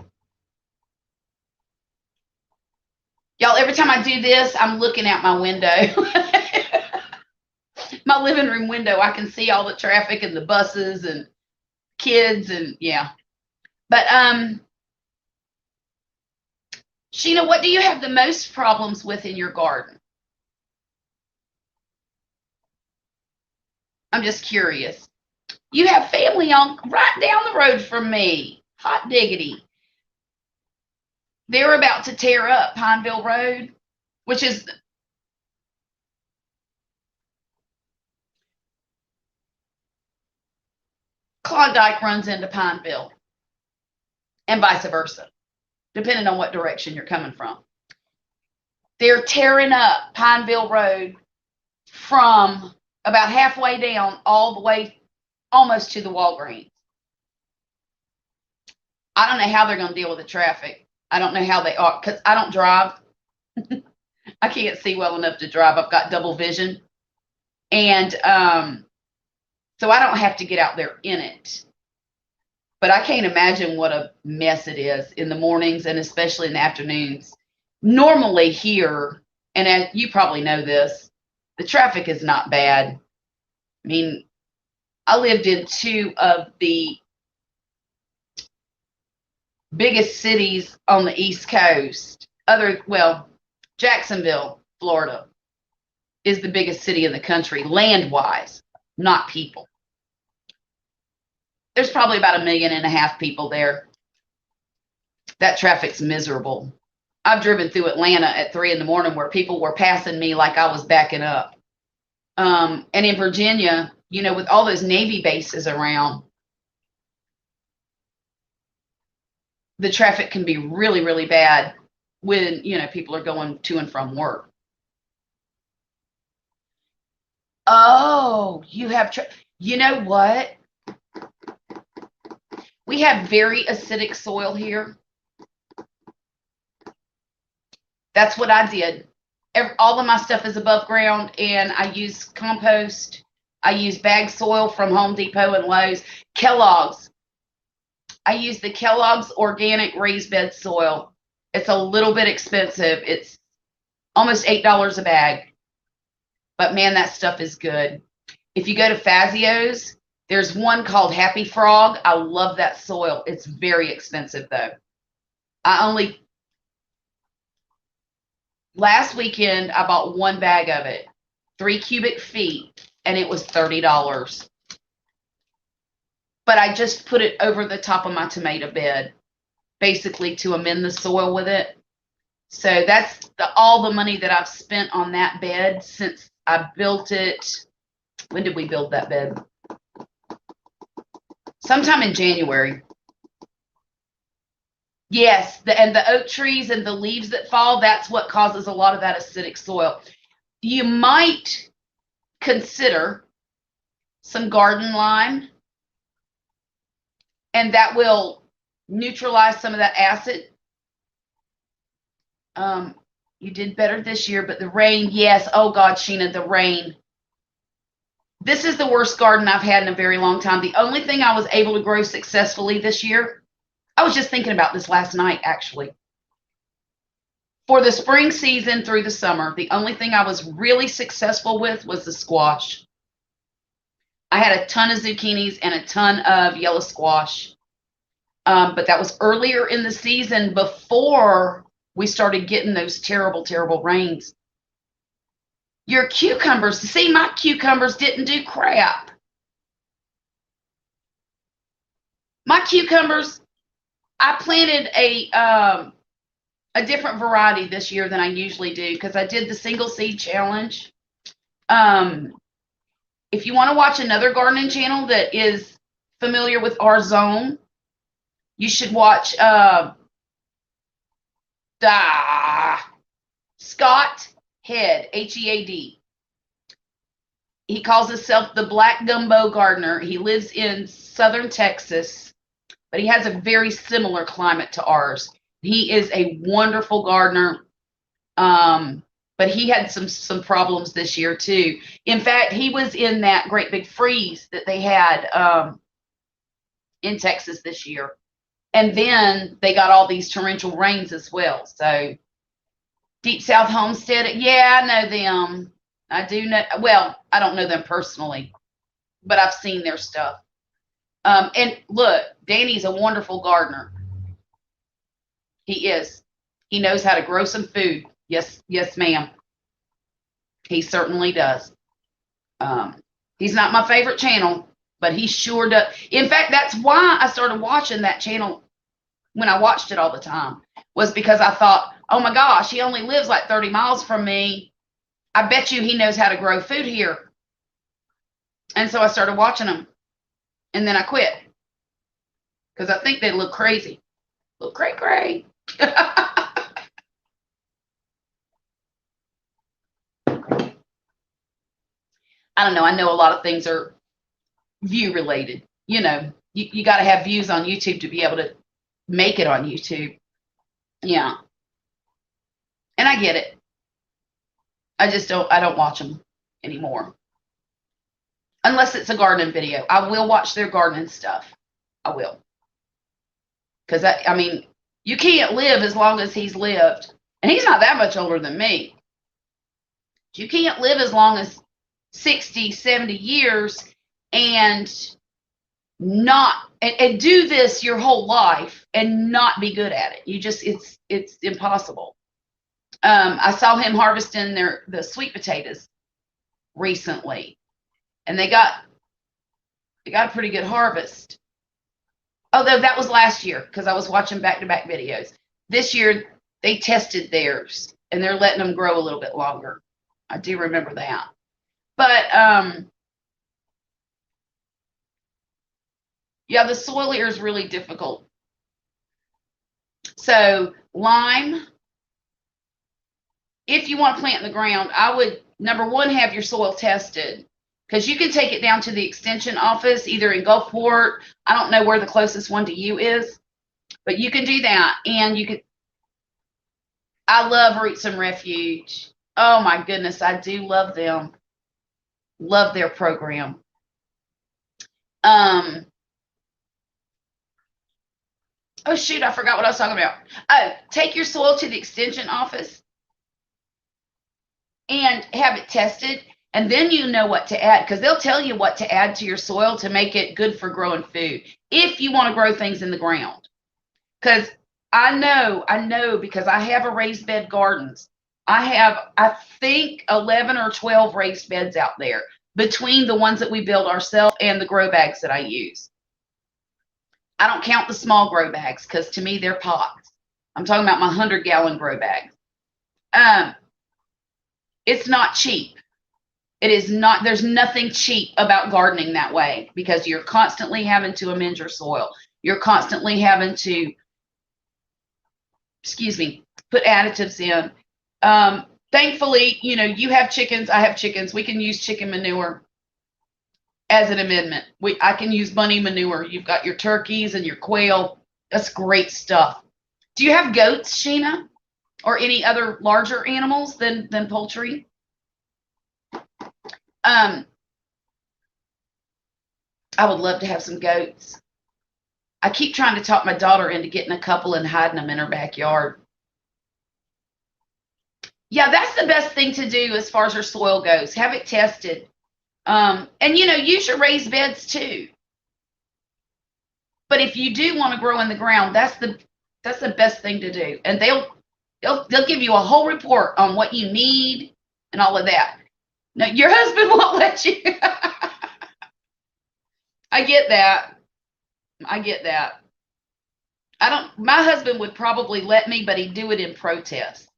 y'all, every time I do this, I'm looking out my window. My living room window, I can see all the traffic and the buses and kids and yeah. But Sheena, what do you have the most problems with in your garden? I'm just curious. You have family on right down the road from me. Hot diggity. They're about to tear up Pineville Road, which is Klondike runs into Pineville and vice versa, depending on what direction you're coming from. They're tearing up Pineville Road from about halfway down all the way almost to the Walgreens. I don't know how they're going to deal with the traffic. I don't know how they are, because I don't drive. I can't see well enough to drive. I've got double vision. And so I don't have to get out there in it. But I can't imagine what a mess it is in the mornings and especially in the afternoons. Normally here, and as you probably know this, the traffic is not bad. I mean, I lived in two of the biggest cities on the East Coast. Jacksonville, Florida, is the biggest city in the country, land-wise, not people. There's probably about 1.5 million people there. That traffic's miserable. I've driven through Atlanta at 3 a.m. where people were passing me like I was backing up. And in Virginia, you know, with all those Navy bases around, the traffic can be really, really bad when, you know, people are going to and from work. Oh, you have, you know what? We have very acidic soil here. That's what I did. All of my stuff is above ground, and I use compost. I use bag soil from Home Depot and Lowe's. Kellogg's. I use the Kellogg's organic raised bed soil. It's a little bit expensive. It's almost $8 a bag. But man, that stuff is good. If you go to Fazio's, there's one called Happy Frog. I love that soil. It's very expensive though. Last weekend, I bought one bag of it, 3 cubic feet, and it was $30. But I just put it over the top of my tomato bed, basically to amend the soil with it. So that's all the money that I've spent on that bed since I built it. When did we build that bed? Sometime in January. Yes, and the oak trees and the leaves that fall, that's what causes a lot of that acidic soil. You might consider some garden lime, and that will neutralize some of that acid. You did better this year, but the rain, yes. Oh God, Sheena, the rain. This is the worst garden I've had in a very long time. The only thing I was able to grow successfully this year, I was just thinking about this last night, actually. For the spring season through the summer, the only thing I was really successful with was the squash. I had a ton of zucchinis and a ton of yellow squash. But that was earlier in the season before we started getting those terrible, terrible rains. Your cucumbers, see, my cucumbers didn't do crap. My cucumbers, I planted a different variety this year than I usually do because I did the single seed challenge. If you want to watch another gardening channel that is familiar with our zone, you should watch Scott Head, Head. He calls himself the Black Gumbo Gardener. He lives in southern Texas, but he has a very similar climate to ours. He is a wonderful gardener, but he had some problems this year too. In fact, he was in that great big freeze that they had in Texas this year. And then they got all these torrential rains as well. So Deep South Homestead, yeah, I know them. I do know, well, I don't know them personally, but I've seen their stuff. And look, Danny's a wonderful gardener. He is. He knows how to grow some food. Yes, ma'am. He certainly does. He's not my favorite channel, but he sure does. In fact, that's why I started watching that channel when I watched it all the time, was because I thought, oh my gosh, he only lives like 30 miles from me. I bet you he knows how to grow food here. And so I started watching him. And then I quit. Because I think they look crazy. Look cray-cray. I don't know. I know a lot of things are view related. You know, you got to have views on YouTube to be able to make it on YouTube. Yeah. And I get it. I don't watch them anymore. Unless it's a gardening video. I will watch their gardening stuff. I will. Because, I mean, you can't live as long as he's lived. And he's not that much older than me. You can't live as long as 60, 70 years and not and do this your whole life and not be good at it. You just it's impossible. I saw him harvesting the sweet potatoes recently, and they got a pretty good harvest. Although that was last year because I was watching back-to-back videos. This year they tested theirs and they're letting them grow a little bit longer. I do remember that. But Yeah, the soil here is really difficult. So lime, if you want to plant in the ground, I would, number one, have your soil tested, because you can take it down to the extension office, either in Gulfport. I don't know where the closest one to you is, but you can do that. And you can, I love Roots and Refuge. Oh my goodness, I do love them. Love their program. Oh shoot, I forgot what I was talking about. Oh, take your soil to the extension office and have it tested, and then you know what to add, because they'll tell you what to add to your soil to make it good for growing food if you want to grow things in the ground. Because I know because I have a raised bed gardens. I have, I think, 11 or 12 raised beds out there between the ones that we build ourselves and the grow bags that I use. I don't count the small grow bags because to me they're pots. I'm talking about my 100-gallon grow bags. It's not cheap. It is not, there's nothing cheap about gardening that way, because you're constantly having to amend your soil. You're constantly having to, put additives in. Thankfully, you have chickens, I have chickens. We can use chicken manure as an amendment. I can use bunny manure. You've got your turkeys and your quail. That's great stuff. Do you have goats, Sheena, or any other larger animals than poultry? I would love to have some goats. I keep trying to talk my daughter into getting a couple and hiding them in her backyard. Yeah, that's the best thing to do as far as your soil goes. Have it tested. And use your raised beds too. But if you do want to grow in the ground, that's the best thing to do. And they'll give you a whole report on what you need and all of that. Now, your husband won't let you. I get that. My husband would probably let me, but he'd do it in protest.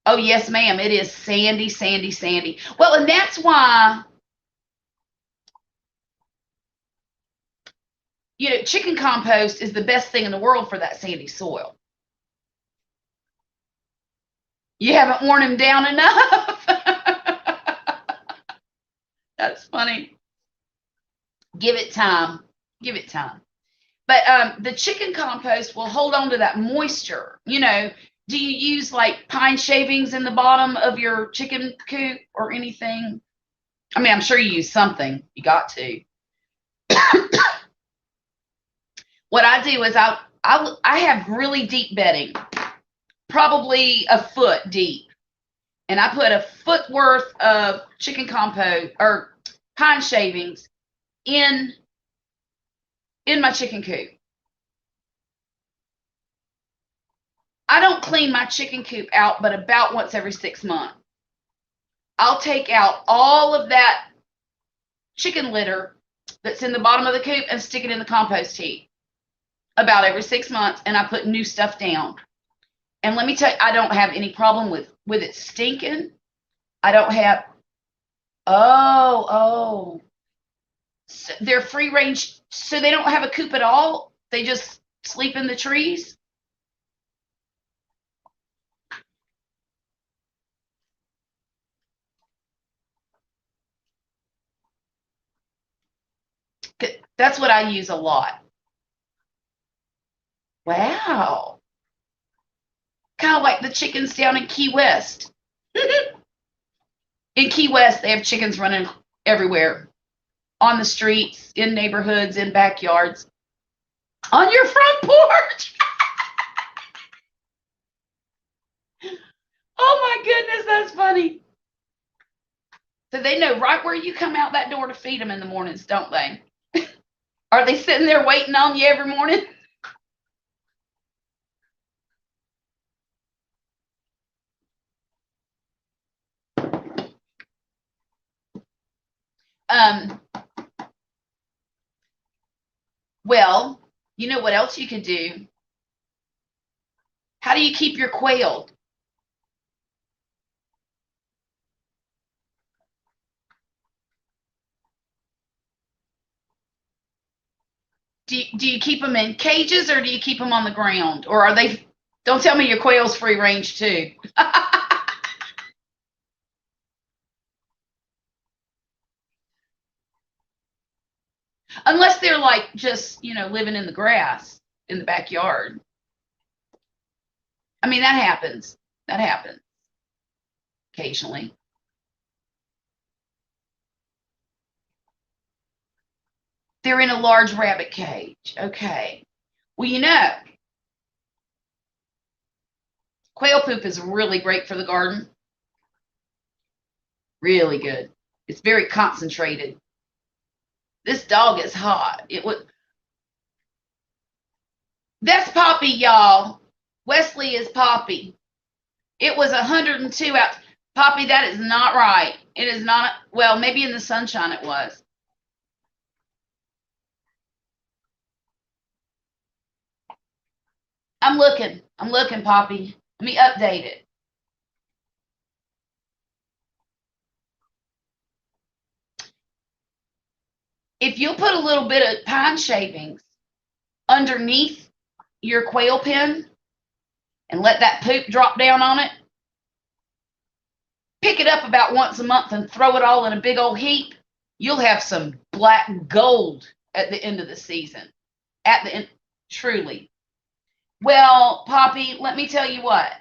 Oh, yes, ma'am. It is sandy, sandy, sandy. Well, and that's why, chicken compost is the best thing in the world for that sandy soil. You haven't worn him down enough. That's funny. Give it time. Give it time. But the chicken compost will hold on to that moisture. Do you use like pine shavings in the bottom of your chicken coop or anything? I mean, I'm sure you use something. You got to. What I do is I have really deep bedding, probably a foot deep, and I put a foot worth of chicken compost or pine shavings in my chicken coop. I don't clean my chicken coop out but about once every 6 months. I'll take out all of that chicken litter that's in the bottom of the coop and stick it in the compost heap about every 6 months, and I put new stuff down. And let me tell you, I don't have any problem with it stinking. I don't have, so they're free range, so they don't have a coop at all. They just sleep in the trees. That's what I use a lot. Wow. Kind of like the chickens down in Key West. In Key West, they have chickens running everywhere, on the streets, in neighborhoods, in backyards, on your front porch. Oh my goodness, that's funny. So they know right where you come out that door to feed them in the mornings, don't they? Are they sitting there waiting on you every morning? Well, you know what else you could do? How do you keep your quail? Do you keep them in cages or do you keep them on the ground? Or are they, don't tell me your quail's free range too. Unless they're like just, living in the grass in the backyard. I mean, that happens. That happens occasionally. They're in a large rabbit cage. Okay. Well, quail poop is really great for the garden. Really good. It's very concentrated. This dog is hot. That's Poppy, y'all. Wesley is Poppy. It was 102 out. Poppy, that is not right. It is not. Well, maybe in the sunshine it was. I'm looking, Poppy. Let me update it. If you'll put a little bit of pine shavings underneath your quail pen and let that poop drop down on it, pick it up about once a month and throw it all in a big old heap, you'll have some black gold at the end of the season. At the end, truly. Well, Poppy, let me tell you what.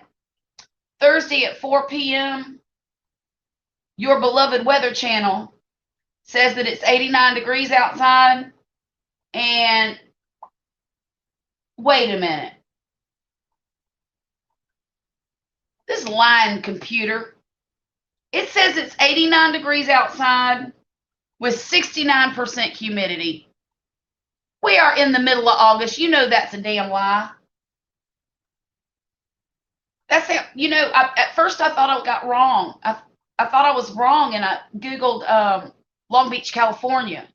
Thursday at 4 p.m., your beloved Weather Channel says that it's 89 degrees outside. And wait a minute. This lying computer. It says it's 89 degrees outside with 69% humidity. We are in the middle of August. You know that's a damn lie. That's it. At first I thought I got wrong. I thought I was wrong, and I Googled Long Beach, California.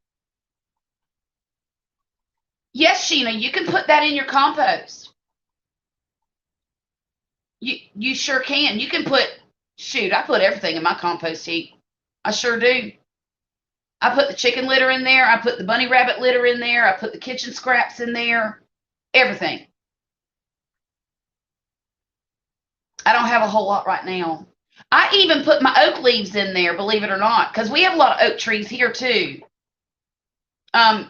Yes, Sheena, you can put that in your compost. You sure can. You can I put everything in my compost heap. I sure do. I put the chicken litter in there. I put the bunny rabbit litter in there. I put the kitchen scraps in there. Everything. I don't have a whole lot right now. I even put my oak leaves in there, believe it or not, because we have a lot of oak trees here too. And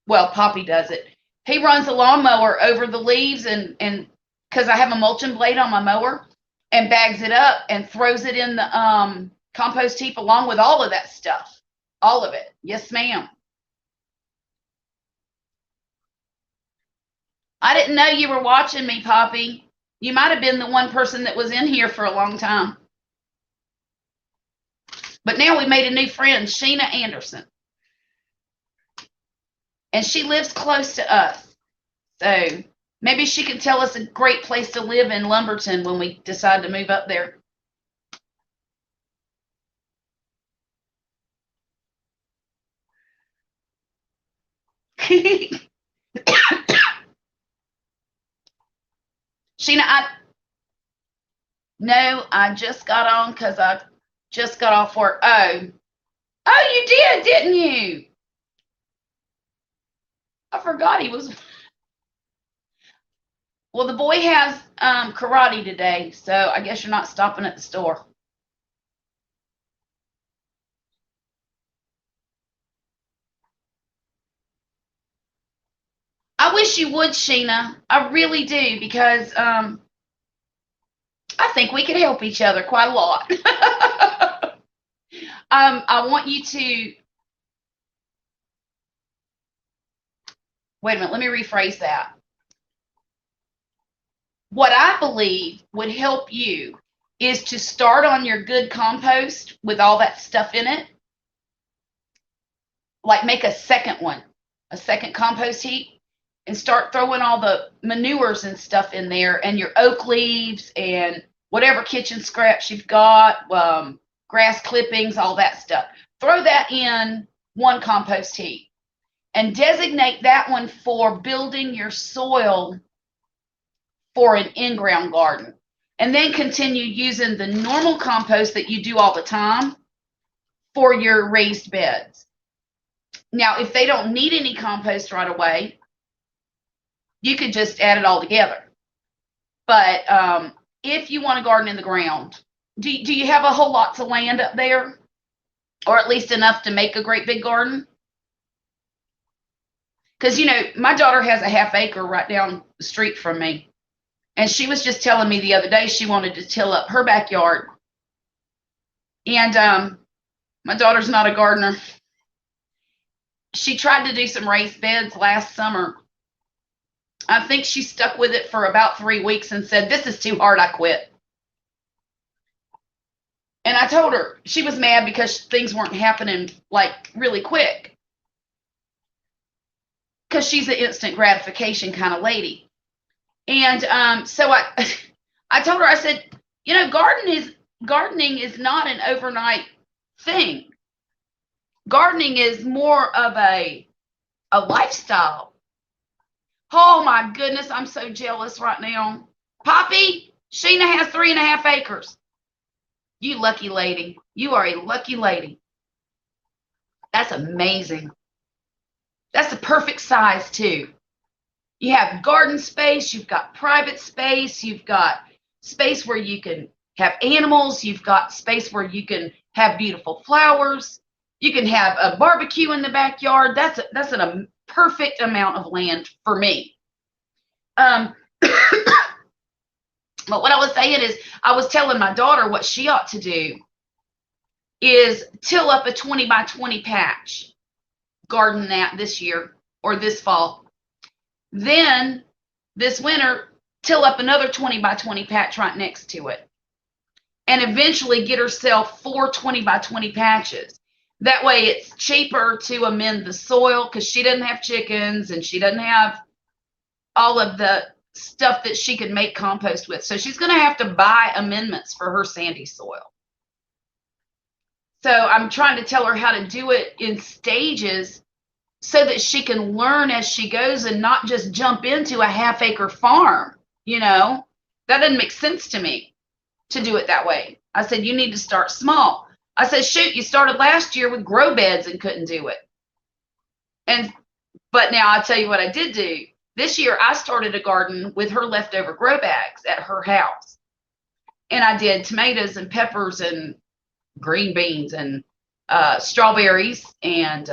Poppy does it. He runs a lawnmower over the leaves and because I have a mulching blade on my mower, and bags it up and throws it in the compost heap along with all of that stuff. All of it. Yes, ma'am. I didn't know you were watching me, Poppy. You might have been the one person that was in here for a long time. But now we made a new friend, Sheena Anderson. And she lives close to us. So maybe she can tell us a great place to live in Lumberton when we decide to move up there. Sheena, I just got on because I just got off work. Oh, you did, didn't you? I forgot he was. Well, the boy has karate today, so I guess you're not stopping at the store. I wish you would, Sheena. I really do, because I think we could help each other quite a lot. I want you to. Wait a minute. Let me rephrase that. What I believe would help you is to start on your good compost with all that stuff in it. Like make a second one, a second compost heap, and start throwing all the manures and stuff in there, and your oak leaves and whatever kitchen scraps you've got, grass clippings, all that stuff. Throw that in one compost heap and designate that one for building your soil for an in-ground garden. And then continue using the normal compost that you do all the time for your raised beds. Now, if they don't need any compost right away, you could just add it all together. But if you want to garden in the ground, do you have a whole lot of land up there? Or at least enough to make a great big garden? Because, you know, my daughter has a ½ acre right down the street from me. And she was just telling me the other day she wanted to till up her backyard. And my daughter's not a gardener. She tried to do some raised beds last summer. I think she stuck with it for about 3 weeks and said, "This is too hard, I quit." And I told her, she was mad because things weren't happening like really quick. Because she's an instant gratification kind of lady. And so I told her, I said, you know, gardening is not an overnight thing. Gardening is more of a lifestyle. Oh my goodness, I'm so jealous right now. Poppy, Sheena has 3½ acres. You lucky lady. You are a lucky lady. That's amazing. That's the perfect size too. You have garden space, you've got private space, you've got space where you can have animals, you've got space where you can have beautiful flowers, you can have a barbecue in the backyard. That's a perfect amount of land for me. But what I was saying is, I was telling my daughter what she ought to do is till up a 20 by 20 patch, garden that this year or this fall. Then this winter, till up another 20 by 20 patch right next to it. And eventually get herself 4 20 by 20 patches. That way it's cheaper to amend the soil because she doesn't have chickens and she doesn't have all of the stuff that she could make compost with. So she's going to have to buy amendments for her sandy soil. So I'm trying to tell her how to do it in stages so that she can learn as she goes and not just jump into a ½ acre farm. You know, that doesn't make sense to me to do it that way. I said, you need to start small. I said, shoot, you started last year with grow beds and couldn't do it. But now I'll tell you what I did do. This year I started a garden with her leftover grow bags at her house. And I did tomatoes and peppers and green beans and strawberries and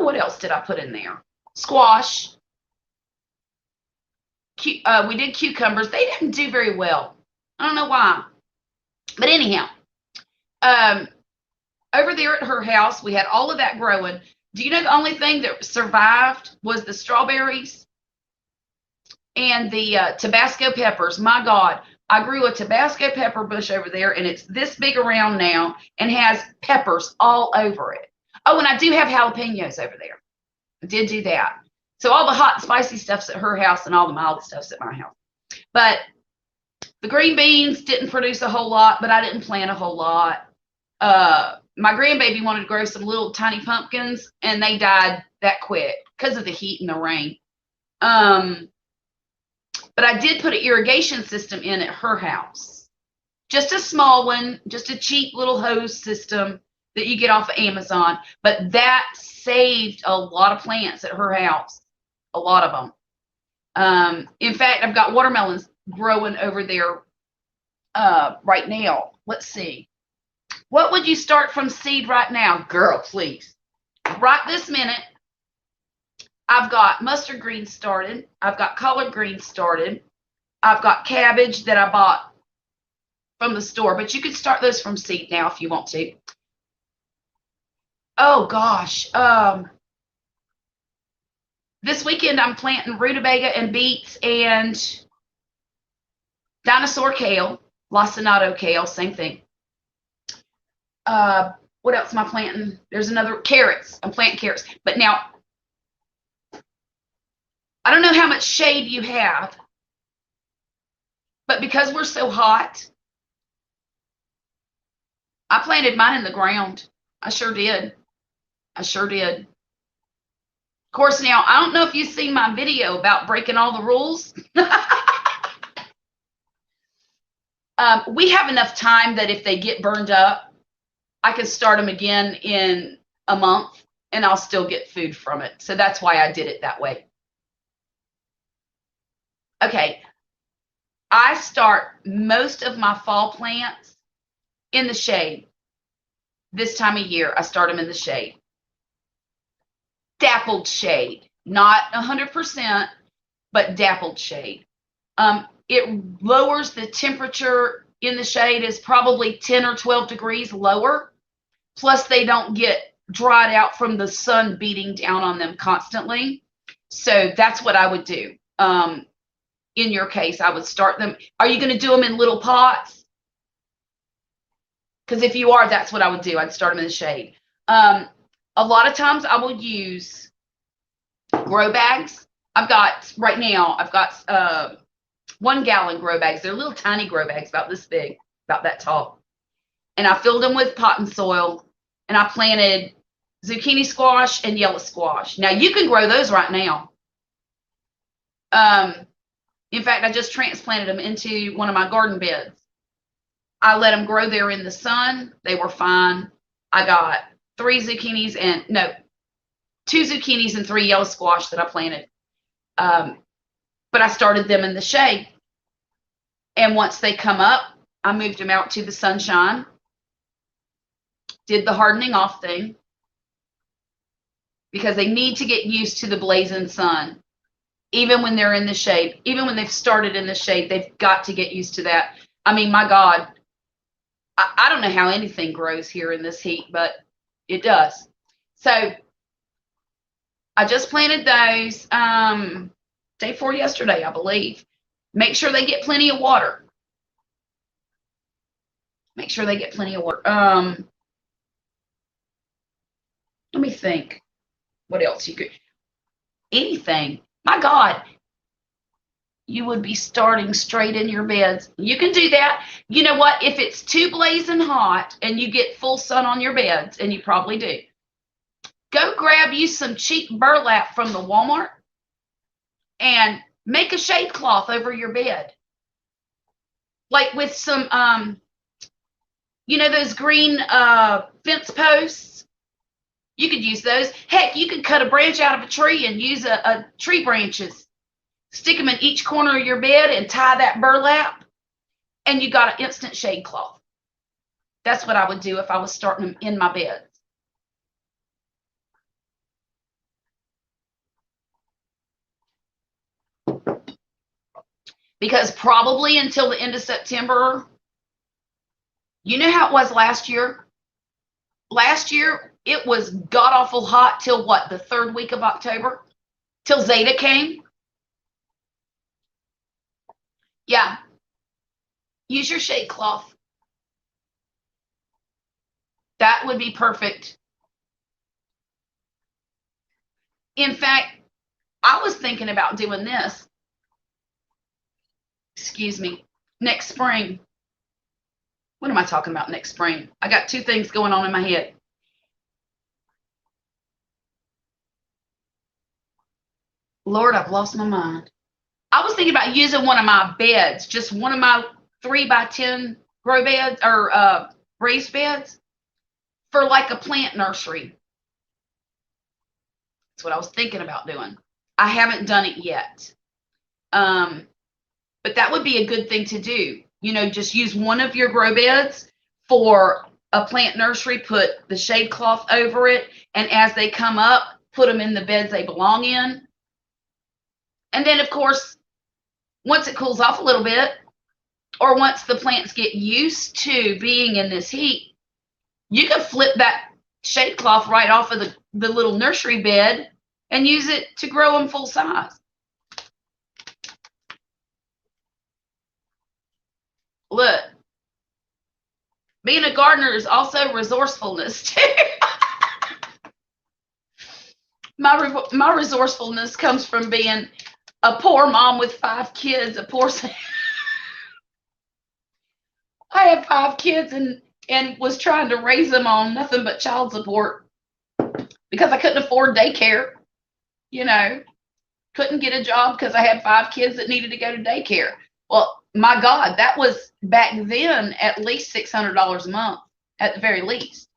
what else did I put in there? Squash. We did cucumbers. They didn't do very well. I don't know why. But anyhow, over there at her house, we had all of that growing. Do you know the only thing that survived was the strawberries and the Tabasco peppers? My God, I grew a Tabasco pepper bush over there, and it's this big around now and has peppers all over it. Oh, and I do have jalapenos over there. I did do that. So all the hot and spicy stuff's at her house and all the mild stuff's at my house. But the green beans didn't produce a whole lot, but I didn't plant a whole lot. My grandbaby wanted to grow some little tiny pumpkins, and they died that quick because of the heat and the rain. But I did put an irrigation system in at her house. Just a small one, just a cheap little hose system that you get off of Amazon. But that saved a lot of plants at her house, a lot of them. In fact, I've got watermelons growing over there right now. Let's see. What would you start from seed right now? Girl, please. Right this minute, I've got mustard greens started. I've got collard greens started. I've got cabbage that I bought from the store, but you could start those from seed now if you want to. Oh, gosh. This weekend, I'm planting rutabaga and beets and dinosaur kale, lacinato kale, same thing. What else am I planting? There's another carrots. I'm planting carrots. But now, I don't know how much shade you have, but because we're so hot, I planted mine in the ground. I sure did. I sure did. Of course, now, I don't know if you've seen my video about breaking all the rules. We have enough time that if they get burned up, I can start them again in a month, and I'll still get food from it. So that's why I did it that way. Okay, I start most of my fall plants in the shade. This time of year, I start them in the shade. Dappled shade, not 100%, but dappled shade. It lowers the temperature in the shade is probably 10 or 12 degrees lower. Plus, they don't get dried out from the sun beating down on them constantly. So that's what I would do. In your case, I would start them. Are you going to do them in little pots? Because if you are, that's what I would do. I'd start them in the shade. A lot of times I will use grow bags. Right now, I've got 1 gallon grow bags. They're little tiny grow bags about this big, about that tall. And I filled them with pot and soil, and I planted zucchini squash and yellow squash. Now, you can grow those right now. In fact, I just transplanted them into one of my garden beds. I let them grow there in the sun. They were fine. I got 2 zucchinis and 3 yellow squash that I planted. But I started them in the shade. And once they come up, I moved them out to the sunshine, did the hardening off thing, because they need to get used to the blazing sun. Even when they're in the shade, even when they've started in the shade, they've got to get used to that. I mean, my God, I don't know how anything grows here in this heat, but it does. So I just planted those day before yesterday, I believe. Make sure they get plenty of water. Make sure they get plenty of water. Let me think. What else you could? Anything. My God, you would be starting straight in your beds. You can do that. You know what? If it's too blazing hot and you get full sun on your beds, and you probably do, go grab you some cheap burlap from the Walmart and make a shade cloth over your bed. Like with some, those green fence posts. You could use those. Heck, you could cut a branch out of a tree and use a tree branches. Stick them in each corner of your bed and tie that burlap, and you got an instant shade cloth. That's what I would do if I was starting them in my bed. Because probably until the end of September, you know how it was last year? Last year, it was god-awful hot till what, the 3rd week of October? Till Zeta came? Yeah. Use your shade cloth. That would be perfect. In fact, I was thinking about doing this. Excuse me. Next spring. What am I talking about next spring? I got 2 things going on in my head. Lord, I've lost my mind. I was thinking about using one of my beds, just one of my 3x10 grow beds or raised beds for like a plant nursery. That's what I was thinking about doing. I haven't done it yet. But that would be a good thing to do. Just use one of your grow beds for a plant nursery, put the shade cloth over it, and as they come up, put them in the beds they belong in. And then, of course, once it cools off a little bit, or once the plants get used to being in this heat, you can flip that shade cloth right off of the little nursery bed and use it to grow them full size. Look, being a gardener is also resourcefulness too. My resourcefulness comes from being a poor mom with 5 kids. I had 5 kids and was trying to raise them on nothing but child support because I couldn't afford daycare. Couldn't get a job because I had 5 kids that needed to go to daycare. Well, my God, that was back then at least $600 a month at the very least.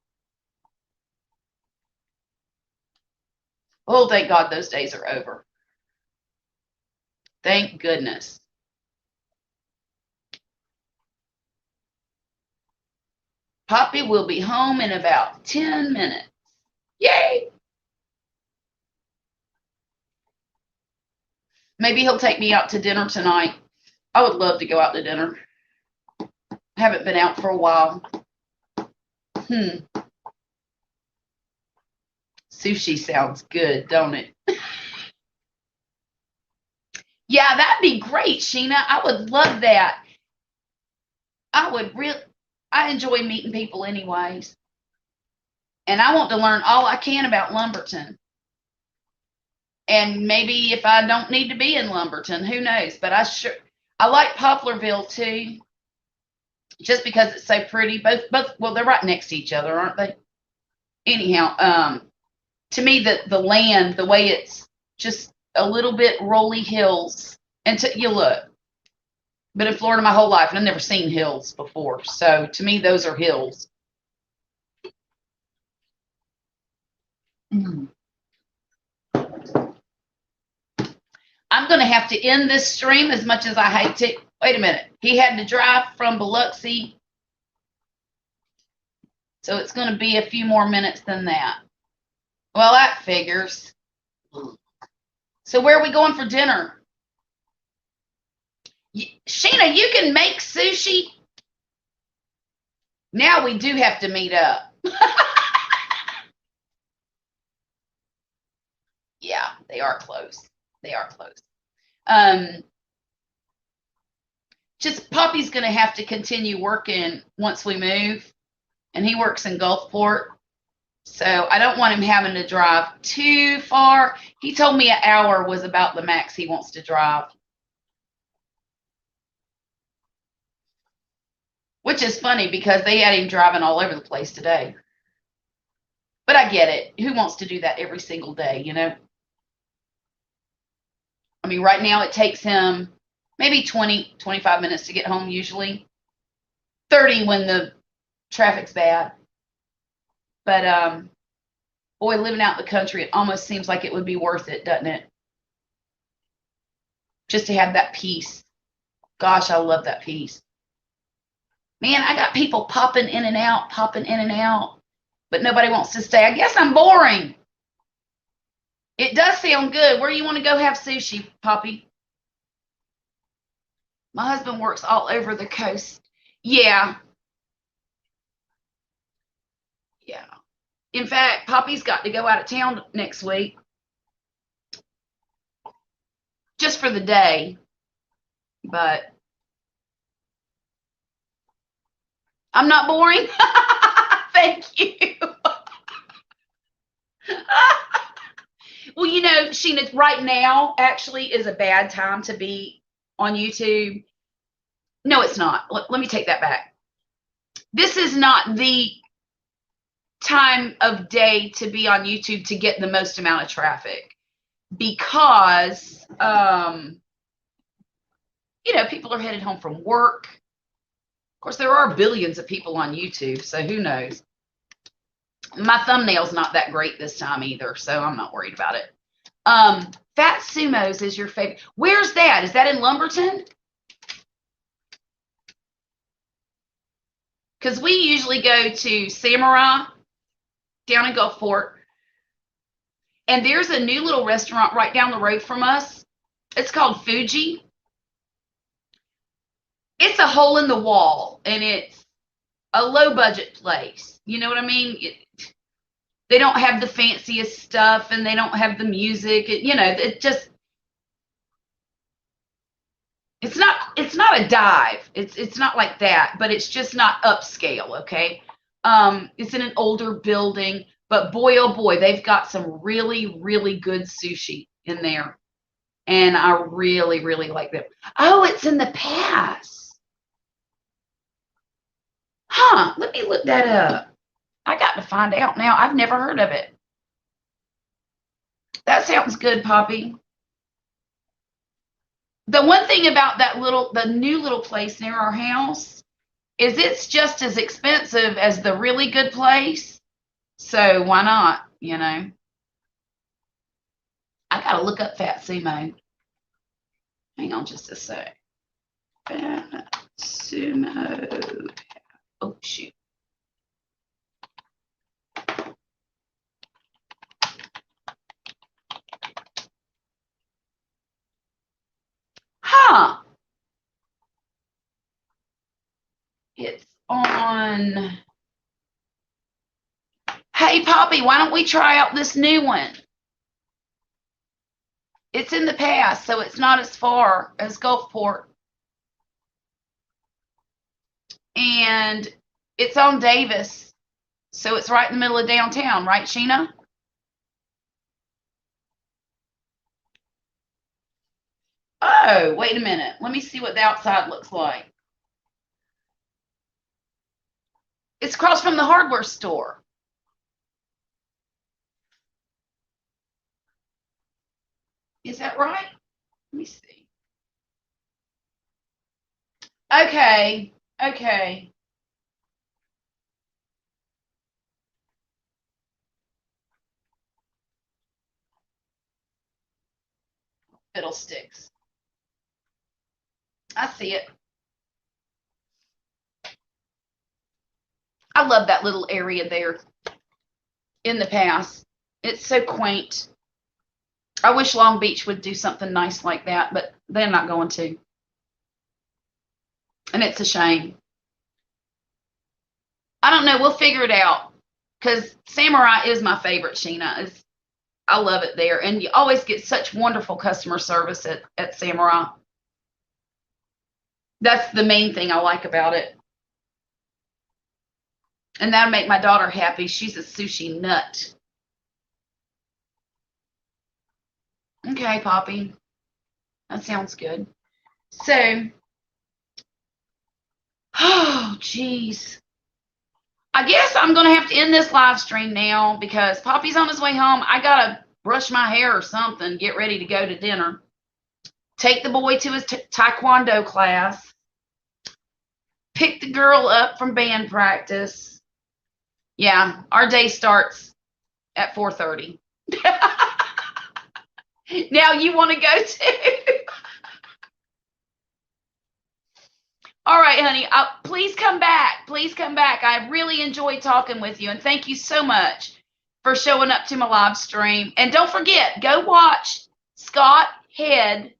Oh, thank God those days are over. Thank goodness. Poppy will be home in about 10 minutes. Yay! Maybe he'll take me out to dinner tonight. I would love to go out to dinner. Haven't been out for a while. Sushi sounds good, don't it? Yeah, that'd be great, Sheena. I would love that. I enjoy meeting people anyways. And I want to learn all I can about Lumberton. And maybe if I don't need to be in Lumberton, who knows? But I like Poplarville too. Just because it's so pretty. Both well, they're right next to each other, aren't they? Anyhow, to me the land, the way it's just a little bit rolly hills. And you look. Been in Florida my whole life, and I've never seen hills before. So to me, those are hills. I'm going to have to end this stream as much as I hate to. Wait a minute. He had to drive from Biloxi. So it's going to be a few more minutes than that. Well, that figures. So where are we going for dinner? Sheena, you can make sushi. Now we do have to meet up. Yeah, they are close. They are close. Just Poppy's going to have to continue working once we move. And he works in Gulfport. So I don't want him having to drive too far. He told me an hour was about the max he wants to drive. Which is funny because they had him driving all over the place today. But I get it. Who wants to do that every single day, you know? I mean, right now it takes him maybe 20, 25 minutes to get home usually. 30 when the traffic's bad. But, boy, living out in the country, it almost seems like it would be worth it, doesn't it? Just to have that peace. Gosh, I love that peace. Man, I got people popping in and out, but nobody wants to stay. I guess I'm boring. It does sound good. Where do you want to go have sushi, Poppy? My husband works all over the coast. Yeah. Yeah. In fact, Poppy's got to go out of town next week. Just for the day. But I'm not boring. Thank you. Well, you know, Sheena, right now actually is a bad time to be on YouTube. No, it's not. Let me take that back. This is not the time of day to be on YouTube to get the most amount of traffic because, you know, people are headed home from work. Of course, there are billions of people on YouTube, so who knows? My thumbnail's not that great this time either, so I'm not worried about it. Fat Sumo's is your favorite. Where's that? Is that in Lumberton? Because we usually go to Samurai down in Gulfport. And there's a new little restaurant right down the road from us. It's called Fuji. It's a hole in the wall, and it's a low-budget place. You know what I mean? They don't have the fanciest stuff, and they don't have the music. You know, it's not a dive. It's not like that, but it's just not upscale, okay? It's in an older building, but boy, oh boy, they've got some really, really good sushi in there. And I really, really like them. Oh, it's in the pass. Huh, let me look that up. I got to find out now. I've never heard of it. That sounds good, Poppy. The one thing about the new little place near our house is it's just as expensive as the really good place. So why not, you know? I gotta look up fat sumo. Hang on just a sec. Fat sumo. Oh shoot. Huh. It's on. Hey, Poppy, why don't we try out this new one? It's in the past, so it's not as far as Gulfport. And it's on Davis, so it's right in the middle of downtown, right, Sheena? Oh, wait a minute. Let me see what the outside looks like. It's across from the hardware store. Is that right? Let me see. Okay. Okay. Fiddlesticks. I see it. I love that little area there in the past. It's so quaint. I wish Long Beach would do something nice like that, but they're not going to. And it's a shame. I don't know. We'll figure it out because Samurai is my favorite, Sheena. I love it there. And you always get such wonderful customer service at Samurai. That's the main thing I like about it. And that'll make my daughter happy. She's a sushi nut. Okay, Poppy. That sounds good. So, oh, geez. I guess I'm going to have to end this live stream now because Poppy's on his way home. I got to brush my hair or something, get ready to go to dinner. Take the boy to his taekwondo class. Pick the girl up from band practice. Yeah, our day starts at 4:30. Now you want to go too? All right, honey. Please come back. Please come back. I really enjoyed talking with you, and thank you so much for showing up to my live stream. And don't forget, go watch Scott Head,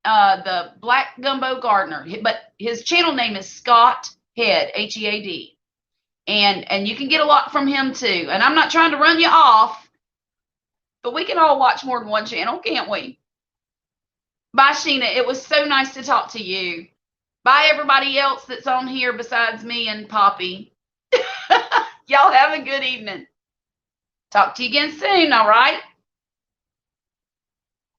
the Black Gumbo Gardener. But his channel name is Scott Head, Head. And you can get a lot from him too. And I'm not trying to run you off, but we can all watch more than one channel, can't we? Bye, Sheena. It was so nice to talk to you. Bye, everybody else that's on here besides me and Poppy. Y'all have a good evening. Talk to you again soon, all right?